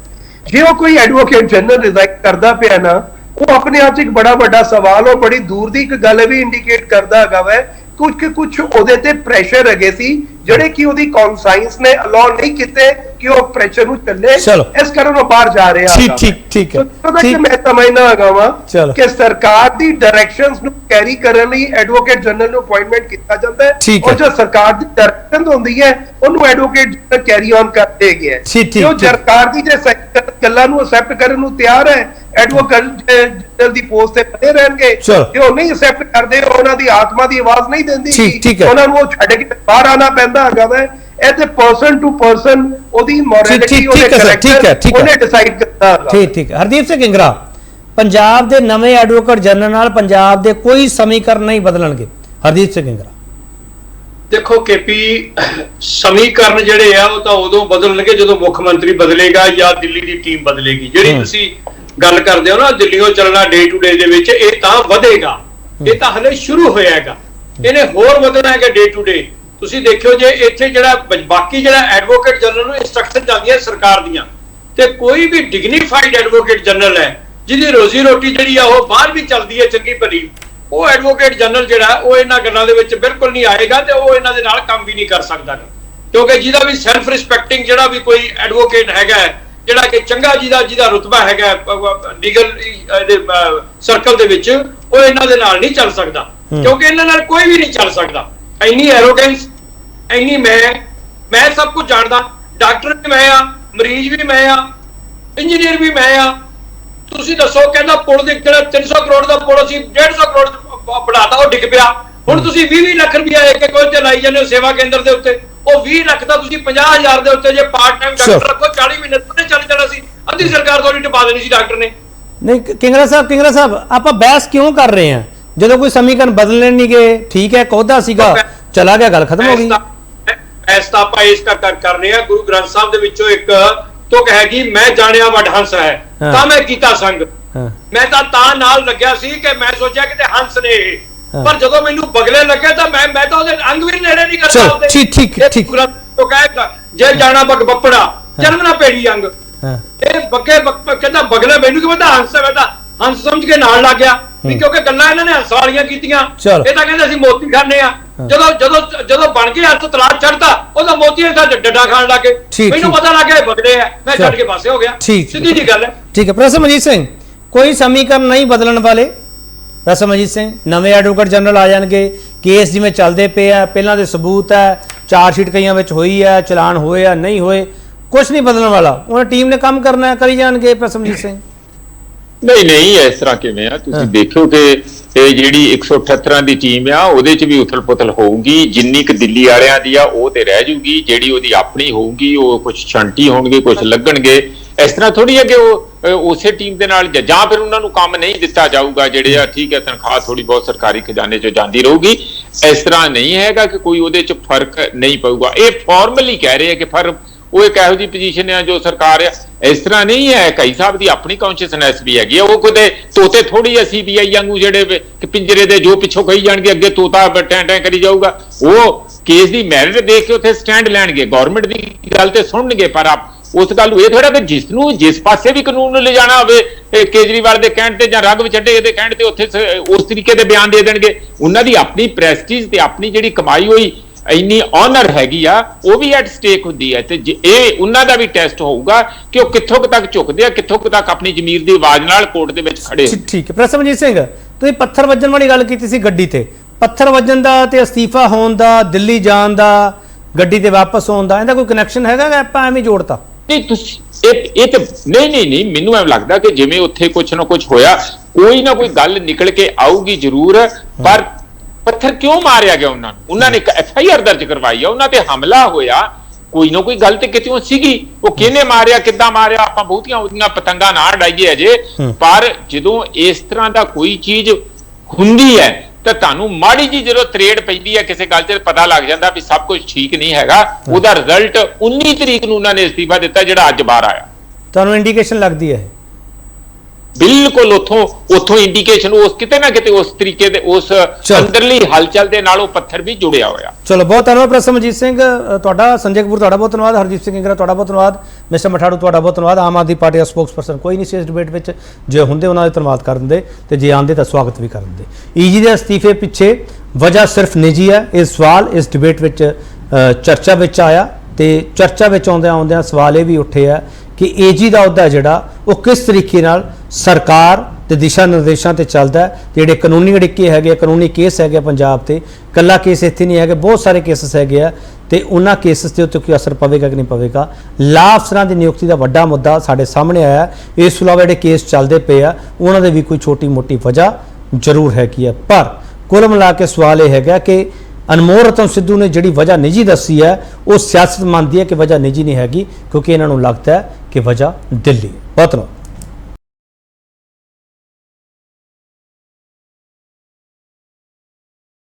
ਜੇ ਉਹ ਕੋਈ ਐਡਵੋਕੇਟ ਜਨਰਲ ਰਿਜ਼ਾਈਨ ਕਰਦਾ ਪਿਆ ਨਾ, ਉਹ ਆਪਣੇ ਆਪ 'ਚ ਇੱਕ ਬੜਾ ਵੱਡਾ ਸਵਾਲ, ਉਹ ਬੜੀ ਦੂਰ ਦੀ ਇੱਕ ਗੱਲ ਵੀ ਇੰਡੀਕੇਟ ਕਰਦਾ ਹੈਗਾ ਵੈ ਕੁਝ ਉਹਦੇ ਤੇ ਪ੍ਰੈਸ਼ਰ ਹੈਗੇ ਸੀ ਜਿਹੜੇ ਕਿ ਉਹਦੀ ਕੌਨਸਾਇੰਸ ਨੇ ਅਲਾਉ ਨਹੀਂ ਕੀਤੇ ਕਿ ਉਹ ਪ੍ਰੈਸ਼ਰ ਨੂੰ ਚੱਲੇ, ਇਸ ਕਾਰਨ ਉਹ ਬਾਹਰ ਜਾ ਰਿਹਾ ਹੈ। ਠੀਕ ਹੈ, ਮੈਂ ਸਮਝਦਾ ਹੈਗਾ ਵਾ ਕਿ ਸਰਕਾਰ ਦੀ ਡਾਇਰੈਕਸ਼ਨਸ ਨੂੰ ਕੈਰੀ ਕਰਨ ਲਈ ਐਡਵੋਕੇਟ ਜਨਰਲ ਨੂੰ ਅਪਾਇੰਟਮੈਂਟ ਕੀਤਾ ਜਾਂਦਾ ਹੈ ਔਰ ਜੋ ਸਰਕਾਰ ਦੀ ਡਾਇਰੈਕਸ਼ਨ ਹੁੰਦੀ ਹੈ ਉਹਨੂੰ ਐਡਵੋਕੇਟ ਜਨਰਲ ਕੈਰੀ ਔਨ ਕਰਦੇ ਹੈਗੇ ਹੈ। ਜੋ ਸਰਕਾਰ ਦੀ ਜੇ ਗੱਲਾਂ ਨੂੰ ਅਸੈਪਟ ਕਰਨ ਨੂੰ ਤਿਆਰ ਹੈ, ਐਡਵੋਕੇਟ ਜਨਰਲ ਦੀ ਪੋਸਟ ਤੇ ਬਣੇ ਰਹਿਣਗੇ। ਜੇ ਉਹ ਨਹੀਂ ਅਸੈਪਟ ਕਰਦੇ, ਉਹਨਾਂ ਦੀ ਆਤਮਾ ਦੀ ਆਵਾਜ਼ ਨਹੀਂ ਦਿੰਦੀ, ਉਹਨਾਂ ਨੂੰ ਉਹ ਛੱਡ ਕੇ ਬਾਹਰ ਆਣਾ ਪੈਂਦਾ ਹੈਗਾ ਵੈ। ਇਹ ਤੇ ਪਰਸਨ ਟੂ ਪਰਸਨ ਉਹਦੀ ਮੋਰੈਲਿਟੀ, ਉਹਦੇ ਕੈਰੈਕਟਰ ਉਹਨੇ ਡਿਸਾਈਡ ਕਰਦਾ ਹੈ। ਠੀਕ ਹੈ। ਹਰਦੀਪ ਸਿੰਘ ਇੰਗਰਾ, ਪੰਜਾਬ ਦੇ ਨਵੇਂ ਐਡਵੋਕੇਟ ਜਨਰਲ ਨਾਲ ਪੰਜਾਬ ਦੇ ਕੋਈ ਸਮੀਕਰਨ ਨਹੀਂ ਬਦਲਣਗੇ। ਹਰਦੀਪ ਸਿੰਘ ਇੰਗਰਾ, ਦੇਖੋ ਕੇਪੀ, ਸਮੀਕਰਨ ਜਿਹੜੇ ਆ ਉਹ ਤਾਂ ਉਦੋਂ ਬਦਲਣਗੇ ਜਦੋਂ ਮੁੱਖ ਮੰਤਰੀ ਬਦਲੇਗਾ ਜਾਂ ਦਿੱਲੀ ਦੀ ਟੀਮ ਬਦਲੇਗੀ। ਜਿਹੜੀ ਤੁਸੀਂ ਗੱਲ ਕਰਦੇ ਹੋ ਨਾ ਦਿੱਲੀੋਂ ਚੱਲਣਾ ਡੇ ਟੂ ਡੇ ਦੇ ਵਿੱਚ, ਇਹ ਤਾਂ ਵਧੇਗਾ, ਇਹ ਤਾਂ ਹਲੇ ਸ਼ੁਰੂ ਹੋਇਆ ਹੈਗਾ, ਇਹਨੇ ਹੋਰ ਵਧਣਾ ਹੈਗਾ ਡੇ ਟੂ ਡੇ। ਤੁਸੀਂ ਦੇਖਿਓ ਜੇ ਇੱਥੇ ਜਿਹੜਾ ਬਾਕੀ ਜਿਹੜਾ ਐਡਵੋਕੇਟ ਜਨਰਲ ਨੂੰ ਇੰਸਟਰਕਸ਼ਨ ਜਾਂਦੀਆਂ ਸਰਕਾਰ ਦੀਆਂ, ਤੇ ਕੋਈ ਵੀ ਡਿਗਨੀਫਾਈਡ ਐਡਵੋਕੇਟ ਜਨਰਲ ਹੈ ਜਿਹਦੀ ਰੋਜ਼ੀ ਰੋਟੀ ਜਿਹੜੀ ਆ ਉਹ ਬਾਹਰ ਵੀ ਚੱਲਦੀ ਹੈ ਚੰਗੀ ਭਲੀ, ਉਹ ਐਡਵੋਕੇਟ ਜਨਰਲ ਜਿਹੜਾ ਉਹ ਇਹਨਾਂ ਗੱਲਾਂ ਦੇ ਵਿੱਚ ਬਿਲਕੁਲ ਨਹੀਂ ਆਏਗਾ ਤੇ ਉਹ ਇਹਨਾਂ ਦੇ ਨਾਲ ਕੰਮ ਵੀ ਨਹੀਂ ਕਰ ਸਕਦਾ, ਕਿਉਂਕਿ ਜਿਹਦਾ ਵੀ ਸੈਲਫ ਰਿਸਪੈਕਟਿੰਗ ਜਿਹੜਾ ਵੀ ਕੋਈ ਐਡਵੋਕੇਟ ਹੈਗਾ, ਜਿਹੜਾ ਕਿ ਚੰਗਾ ਜਿਹਦਾ ਰੁਤਬਾ ਹੈਗਾ ਲੀਗਲ ਸਰਕਲ ਦੇ ਵਿੱਚ, ਉਹ ਇਹਨਾਂ ਦੇ ਨਾਲ ਨਹੀਂ ਚੱਲ ਸਕਦਾ, ਕਿਉਂਕਿ ਇਹਨਾਂ ਨਾਲ ਕੋਈ ਵੀ ਨਹੀਂ ਚੱਲ ਸਕਦਾ। ਇੰਨੀ ਐਰੋਗੈਂਸ, ਇੰਨੀ ਮੈਂ ਸਭ ਕੁਝ ਜਾਣਦਾ, ਡਾਕਟਰ ਵੀ ਮੈਂ ਆ, ਮਰੀਜ਼ ਵੀ ਮੈਂ ਆ, ਇੰਜੀਨੀਅਰ ਵੀ ਮੈਂ ਆ। ਤੁਸੀਂ ਦੱਸੋ, ਕਹਿੰਦਾ ਪੁਲ ਦੇ ਜਿਹੜਾ 300 ਕਰੋੜ ਦਾ ਪੁਲ ਅਸੀਂ 150 ਕਰੋੜ ਬਣਾਤਾ, ਉਹ ਡਿੱਗ ਪਿਆ। ਹੁਣ ਤੁਸੀਂ 20 ਲੱਖ ਰੁਪਇਆ ਇੱਕ ਕੋਈ ਤੇ ਲਾਈ ਜਾਂਦੇ ਹੋ ਸੇਵਾ ਕੇਂਦਰ ਦੇ ਉੱਤੇ, ਉਹ 20 ਲੱਖ ਦਾ ਤੁਸੀਂ 50,000 ਦੇ ਉੱਤੇ ਜੇ ਪਾਰਟ ਟਾਈਮ ਡਾਕਟਰ ਰੱਖੋ 40 ਮਹੀਨੇ ਤੋਂ ਚੱਲ ਜਾਣਾ ਸੀ, ਅੱਧੀ ਸਰਕਾਰ ਤੁਹਾਡੀ ਟਪਾ ਦੇਣੀ ਸੀ ਡਾਕਟਰ ਨੇ। ਨਹੀਂ ਕਿੰਗਰਾ ਸਾਹਿਬ ਆਪਾਂ ਬਹਿਸ ਕਿਉਂ ਕਰ ਰਹੇ ਹਾਂ ਜਦੋਂ ਕੋਈ ਸਮੀਕਰਨ ਬਦਲਣੇ ਨਹੀਂ ਗਏ? ਠੀਕ ਹੈ, ਕੋਹਦਾ ਸੀਗਾ ਚਲਾ ਗਿਆ, ਗੱਲ ਖਤਮ ਹੋ ਗਈ। ਐਸਾ ਆਪਾਂ ਇਸ ਕਰ ਰਹੇ ਹਾਂ। ਗੁਰੂ ਗ੍ਰੰਥ ਸਾਹਿਬ ਦੇ ਵਿੱਚੋਂ ਇੱਕ ਤੁਕ ਹੈਗੀ, ਮੈਂ ਜਾਣਿਆ ਵੱਡ ਹੰਸ ਹੈ ਤਾਂ ਮੈਂ ਕੀਤਾ ਸੰਗ। ਮੈਂ ਤਾਂ ਨਾਲ ਲੱਗਿਆ ਸੀ ਕਿ ਮੈਂ ਸੋਚਿਆ ਕਿ ਹੰਸ ਨੇ ਇਹ, ਪਰ ਜਦੋਂ ਮੈਨੂੰ ਬਗਲੇ ਲੱਗੇ ਤਾਂ ਮੈਂ ਤਾਂ ਉਹਦੇ ਅੰਗ ਵੀ ਨੇੜੇ ਨਹੀਂ ਕਰਦਾ। ਠੀਕ ਤੋਂ ਕਹੇਗਾ ਜੇ ਜਾਣਾ ਬਗ ਬੱਪੜਾ ਜਨਮ ਨਾ ਪੇੜੀ ਅੰਗ, ਇਹ ਬੱਗੇ ਕਹਿੰਦਾ ਬਗਲੇ ਮੈਨੂੰ ਕਿ ਪਤਾ ਹੰਸ ਹੈ, ਮੈਂ ਤਾਂ ਹੰਸ ਸਮਝ ਕੇ ਨਾਲ ਲੱਗ ਗਿਆ ਵੀ, ਕਿਉਂਕਿ ਗੱਲਾਂ ਇਹਨਾਂ ਨੇ ਹੰਸ ਵਾਲੀਆਂ ਕੀਤੀਆਂ। ਇਹ ਤਾਂ ਕਹਿੰਦੇ ਅਸੀਂ ਮੋਤੀ ਖਾਣੇ ਆ, ਜਦੋਂ ਬਣ ਕੇ ਹੱਥ ਤਲਾਸ਼ ਚੜਦਾ ਉਹਦਾ ਮੋਤੀ ਦਾ ਡੱਡਾ ਖਾਣ ਲੱਗੇ, ਮੈਨੂੰ ਪਤਾ ਲੱਗ ਗਿਆ ਬਗਲੇ ਆ, ਮੈਂ ਛੱਡ ਕੇ ਪਾਸੇ ਹੋ ਗਿਆ। ਸਿੱਧੀ ਜੀ ਗੱਲ ਹੈ। ਠੀਕ ਹੈ ਪ੍ਰੋਫੈਸਰ ਮਨਜੀਤ ਸਿੰਘ, ਕੋਈ ਸਮੀਕਰਨ ਨਹੀਂ ਬਦਲਣ ਵਾਲੇ? ਪ੍ਰੋਫੈਸਰ ਮਨਜੀਤ ਸਿੰਘ, ਨਵੇਂ ਐਡਵੋਕੇਟ ਜਨਰਲ ਆ ਜਾਣਗੇ, ਕੇਸ ਜਿਵੇਂ ਚੱਲਦੇ ਪਏ ਆ, ਪਹਿਲਾਂ ਦੇ ਸਬੂਤ ਹੈ, ਚਾਰਜ ਸ਼ੀਟ ਕਈਆਂ ਵਿੱਚ ਹੋਈ ਹੈ, ਚਲਾਨ ਹੋਏ ਆ ਨਹੀਂ ਹੋਏ, ਕੁਝ ਨਹੀਂ ਬਦਲਣ ਵਾਲਾ, ਉਹਨਾਂ ਟੀਮ ਨੇ ਕੰਮ ਕਰਨਾ ਹੈ, ਕਰੀ ਜਾਣਗੇ। ਪ੍ਰੋਫੈਸਰ ਮਨਜੀਤ ਸਿੰਘ, ਨਹੀਂ ਇਸ ਤਰ੍ਹਾਂ ਕਿਵੇਂ ਆ? ਤੁਸੀਂ ਦੇਖਿਓ ਕਿ ਇਹ ਜਿਹੜੀ 178 ਦੀ ਟੀਮ ਆ ਉਹਦੇ ਚ ਵੀ ਉਥਲ ਪੁਥਲ ਹੋਊਗੀ, ਜਿੰਨੀ ਕੁ ਦਿੱਲੀ ਵਾਲਿਆਂ ਦੀ ਆ ਉਹ ਤੇ ਰਹਿ ਜੂਗੀ, ਜਿਹੜੀ ਉਹਦੀ ਆਪਣੀ ਹੋਊਗੀ ਉਹ ਕੁਝ ਛੰਟੀ ਹੋਣਗੇ, ਕੁਝ ਲੱਗਣਗੇ। ਇਸ ਤਰ੍ਹਾਂ ਥੋੜੀ ਹੈ ਕਿ ਉਹ ਉਸੇ ਟੀਮ ਦੇ ਨਾਲ ਜਾਂ ਫਿਰ ਉਹਨਾਂ ਨੂੰ ਕੰਮ ਨਹੀਂ ਦਿੱਤਾ ਜਾਊਗਾ, ਜਿਹੜੇ ਆ ਠੀਕ ਹੈ ਤਨਖਾਹ ਥੋੜੀ ਬਹੁਤ ਸਰਕਾਰੀ ਖਜ਼ਾਨੇ ਚੋਂ ਜਾਂਦੀ ਰਹੂਗੀ। ਇਸ ਤਰ੍ਹਾਂ ਨਹੀਂ ਹੈਗਾ ਕਿ ਕੋਈ ਉਹਦੇ ਚ ਫਰਕ ਨਹੀਂ ਪਊਗਾ। ਇਹ ਫਾਰਮਲੀ ਕਹਿ ਰਹੇ ਆ ਕਿ ਫਰਕ ਉਹ ਇੱਕ ਇਹੋ ਜਿਹੀ ਪੋਜੀਸ਼ਨ ਹੈ ਜੋ ਸਰਕਾਰ ਆ, ਇਸ ਤਰ੍ਹਾਂ ਨਹੀਂ ਹੈ। ਕਈ ਸਾਹਿਬ ਦੀ ਆਪਣੀ ਕੌਨਸ਼ੀਅਸਨੈਸ ਵੀ ਹੈਗੀ ਆ, ਉਹ ਕਿਤੇ ਤੋਤੇ ਥੋੜੀ ਆ CBI ਵਾਂਗੂ ਜਿਹੜੇ ਪਿੰਜਰੇ ਦੇ ਜੋ ਪਿੱਛੋਂ ਕਹੀ ਜਾਣਗੇ ਅੱਗੇ ਤੋਤਾ ਟੈਂ ਕਰੀ ਜਾਊਗਾ। ਉਹ ਕੇਸ ਦੀ ਮੈਰਿਟ ਦੇਖ ਕੇ ਉੱਥੇ ਸਟੈਂਡ ਲੈਣਗੇ, ਗਵਰਨਮੈਂਟ ਦੀ ਗੱਲ ਤੇ ਸੁਣਨਗੇ, ਪਰ ਉਸ ਗੱਲ ਨੂੰ ਇਹ ਥੋੜਾ ਕਿ ਜਿਸ ਪਾਸੇ ਵੀ ਕਾਨੂੰਨ ਨੂੰ ਲਿਜਾਣਾ ਹੋਵੇ ਕੇਜਰੀਵਾਲ ਦੇ ਕਹਿਣ ਤੇ ਜਾਂ ਰਾਘਵ ਚੱਡੇ ਦੇ ਕਹਿਣ ਤੇ ਉੱਥੇ ਉਸ ਤਰੀਕੇ ਦੇ ਬਿਆਨ ਦੇ ਦੇਣਗੇ। ਉਹਨਾਂ ਦੀ ਆਪਣੀ ਪ੍ਰੈਸਟੀਜ ਤੇ ਆਪਣੀ ਜਿਹੜੀ ਕਮਾਈ ਹੋਈ ਇੰਨੀ ਆਨਰ ਹੈਗੀ ਆ, ਉਹ ਵੀ ਐਟ ਸਟੇਕ ਹੁੰਦੀ ਹੈ, ਤੇ ਇਹ ਉਹਨਾਂ ਦਾ ਵੀ ਟੈਸਟ ਹੋਊਗਾ ਕਿ ਉਹ ਕਿੱਥੋਂ ਤੱਕ ਝੁਕਦੇ ਆ, ਕਿੱਥੋਂ ਤੱਕ ਆਪਣੀ ਜ਼ਮੀਰ ਦੀ ਆਵਾਜ਼ ਨਾਲ ਕੋਰਟ ਦੇ ਵਿੱਚ ਖੜੇ। ਠੀਕ ਹੈ ਪ੍ਰੋਫੈਸਰ ਮਨਜੀਤ ਸਿੰਘ, ਤੁਸੀਂ ਪੱਥਰ ਵੱਜਣ ਵਾਲੀ ਗੱਲ ਕੀਤੀ ਸੀ ਗੱਡੀ ਤੇ, ਪੱਥਰ ਵੱਜਣ ਦਾ ਤੇ ਅਸਤੀਫਾ ਹੋਣ ਦਾ, ਦਿੱਲੀ ਜਾਣ ਦਾ, ਗੱਡੀ ਤੇ ਵਾਪਸ ਆਉਣ ਦਾ, ਇਹਦਾ ਕੋਈ ਕਨੈਕਸ਼ਨ ਹੈਗਾ ਕਿ ਆਪਾਂ ਐਵੇਂ ਜੋੜਤਾ? ਨਹੀਂ ਤੁਸੀਂ ਇਹ ਤੇ ਨਹੀਂ ਮੈਨੂੰ ਐਂ ਲੱਗਦਾ ਕਿ ਜਿਵੇਂ ਉੱਥੇ ਕੁਝ ਨਾ ਕੁਝ ਹੋਇਆ, ਕੋਈ ਨਾ ਕੋਈ ਗੱਲ ਨਿਕਲ ਕੇ ਆਊਗੀ ਜ਼ਰੂਰ, ਪਰ ਪੱਥਰ ਕਿਉਂ ਮਾਰਿਆ ਗਿਆ ਉਹਨਾਂ ਨੇ ਇੱਕ FIR ਦਰਜ ਕਰਵਾਈ ਆ, ਉਹਨਾਂ ਤੇ ਹਮਲਾ ਹੋਇਆ, ਕੋਈ ਨਾ ਕੋਈ ਗੱਲ ਤੇ ਕਿਤੋਂ ਸੀਗੀ। ਉਹ ਕਿਹਨੇ ਮਾਰਿਆ, ਕਿੱਦਾਂ ਮਾਰਿਆ, ਆਪਾਂ ਬਹੁਤੀਆਂ ਉਹਦੀਆਂ ਪਤੰਗਾਂ ਨਾ ਡਾਈਏ ਅਜੇ, ਪਰ ਜਦੋਂ ਇਸ ਤਰ੍ਹਾਂ ਦਾ ਕੋਈ ਚੀਜ਼ ਹੁੰਦੀ ਹੈ ਤਾਂ ਤੁਹਾਨੂੰ ਮਾੜੀ ਜੀ ਜਦੋਂ ਤਰੇੜ ਪੈਂਦੀ ਹੈ ਕਿਸੇ ਗੱਲ 'ਚ ਪਤਾ ਲੱਗ ਜਾਂਦਾ ਵੀ ਸਭ ਕੁਝ ਠੀਕ ਨਹੀਂ ਹੈਗਾ। ਉਹਦਾ ਰਿਜ਼ਲਟ 19 ਤਰੀਕ ਨੂੰ ਉਹਨਾਂ ਨੇ ਅਸਤੀਫਾ ਦਿੱਤਾ, ਜਿਹੜਾ ਅੱਜ ਬਾਹਰ ਆਇਆ। ਤੁਹਾਨੂੰ ਇੰਡੀਕੇਸ਼ਨ ਲੱਗਦੀ ਹੈ? ਬਿਲਕੁਲ ਉੱਥੋਂ ਇੰਡੀਕੇਸ਼ਨ ਉਸ ਕਿਤੇ ਨਾ ਕਿਤੇ ਉਸ ਤਰੀਕੇ ਦੇ ਉਸ ਅੰਦਰਲੀ ਹਲਚਲ ਦੇ ਨਾਲ ਉਹ ਪੱਥਰ ਵੀ ਜੁੜਿਆ ਹੋਇਆ। ਚਲੋ ਬਹੁਤ ਧੰਨਵਾਦ ਪ੍ਰੋਫੈਸਰ ਮਨਜੀਤ ਸਿੰਘ ਤੁਹਾਡਾ, ਸੰਜੇ ਕਪੂਰ ਤੁਹਾਡਾ ਬਹੁਤ ਧੰਨਵਾਦ, ਹਰਜੀਤ ਸਿੰਘ ਇੰਗਰਾ ਤੁਹਾਡਾ ਬਹੁਤ ਧੰਨਵਾਦ, ਮਿਸਟਰ ਮਠਾੜੂ ਤੁਹਾਡਾ ਬਹੁਤ ਧੰਨਵਾਦ। ਆਮ ਆਦਮੀ ਪਾਰਟੀ ਦਾ ਸਪੋਕਸਪਰਸਨ ਕੋਈ ਨਹੀਂ ਸੀ ਇਸ ਡਿਬੇਟ ਵਿੱਚ, ਜੇ ਹੁੰਦੇ ਉਹਨਾਂ ਦਾ ਧੰਨਵਾਦ ਕਰ ਦਿੰਦੇ ਤੇ ਜੇ ਆਉਂਦੇ ਤਾਂ ਸਵਾਗਤ ਵੀ ਕਰ ਦਿੰਦੇ। ਈਜੀ ਦੇ ਅਸਤੀਫੇ ਪਿੱਛੇ ਵਜ੍ਹਾ ਸਿਰਫ ਨਿੱਜੀ ਹੈ। ਇਹ ਸਵਾਲ ਇਸ ਡਿਬੇਟ ਵਿੱਚ ਚਰਚਾ ਵਿੱਚ ਆਇਆ ਤੇ ਚਰਚਾ ਵਿੱਚ ਆਉਂਦਿਆਂ ਸਵਾਲ ਇਹ ਵੀ ਉੱਠੇ ਆ ਕਿ ਏਜੀ ਦਾ ਅਹੁਦਾ ਜਿਹੜਾ ਉਹ ਕਿਸ ਤਰੀਕੇ ਨਾਲ ਸਰਕਾਰ ਤੇ ਦਿਸ਼ਾ ਨਿਰਦੇਸ਼ਾਂ ਤੇ ਚੱਲਦਾ, ਜਿਹੜੇ ਕਾਨੂੰਨੀ ਅੜਿੱਕੇ ਹੈਗੇ, ਕਾਨੂੰਨੀ ਕੇਸ ਹੈਗੇ ਪੰਜਾਬ ਤੇ, ਕੱਲਾ ਕੇਸ ਇੱਥੇ ਨਹੀਂ ਹੈਗੇ, ਬਹੁਤ ਸਾਰੇ ਕੇਸਿਸ ਹੈਗੇ ਆ, ਤੇ ਉਹਨਾਂ ਕੇਸਿਸ ਦੇ ਉੱਤੇ ਕੋਈ ਅਸਰ ਪਵੇਗਾ ਕਿ ਨਹੀਂ ਪਵੇਗਾ। ਲਾ ਅਫਸਰਾਂ ਦੀ ਨਿਯੁਕਤੀ ਦਾ ਵੱਡਾ ਮੁੱਦਾ ਸਾਡੇ ਸਾਹਮਣੇ ਆਇਆ। ਇਸ ਤੋਂ ਇਲਾਵਾ ਜਿਹੜੇ ਕੇਸ ਚੱਲਦੇ ਪਏ ਆ ਉਹਨਾਂ ਦੇ ਵੀ ਕੋਈ ਛੋਟੀ ਮੋਟੀ ਵਜ੍ਹਾ ਜ਼ਰੂਰ ਹੈਗੀ ਹੈ, ਪਰ ਕੁੱਲ ਮਿਲਾ ਕੇ ਸਵਾਲ ਇਹ ਹੈਗਾ ਕਿ ਅਨਮੋਲ ਰਤਨ ਸਿੱਧੂ ਨੇ ਜਿਹੜੀ ਵਜ੍ਹਾ ਨਿੱਜੀ ਦੱਸੀ ਹੈ ਉਹ ਸਿਆਸਤ ਮੰਨਦੀ ਹੈ ਕਿ ਵਜ੍ਹਾ ਨਿੱਜੀ ਨਹੀਂ ਹੈਗੀ, ਕਿਉਂਕਿ ਇਹਨਾਂ ਨੂੰ ਲੱਗਦਾ ਹੈ ਕਿ ਵਜ੍ਹਾ ਦਿੱਲੀ। ਬਹੁਤ ਧੰਨਵਾਦ।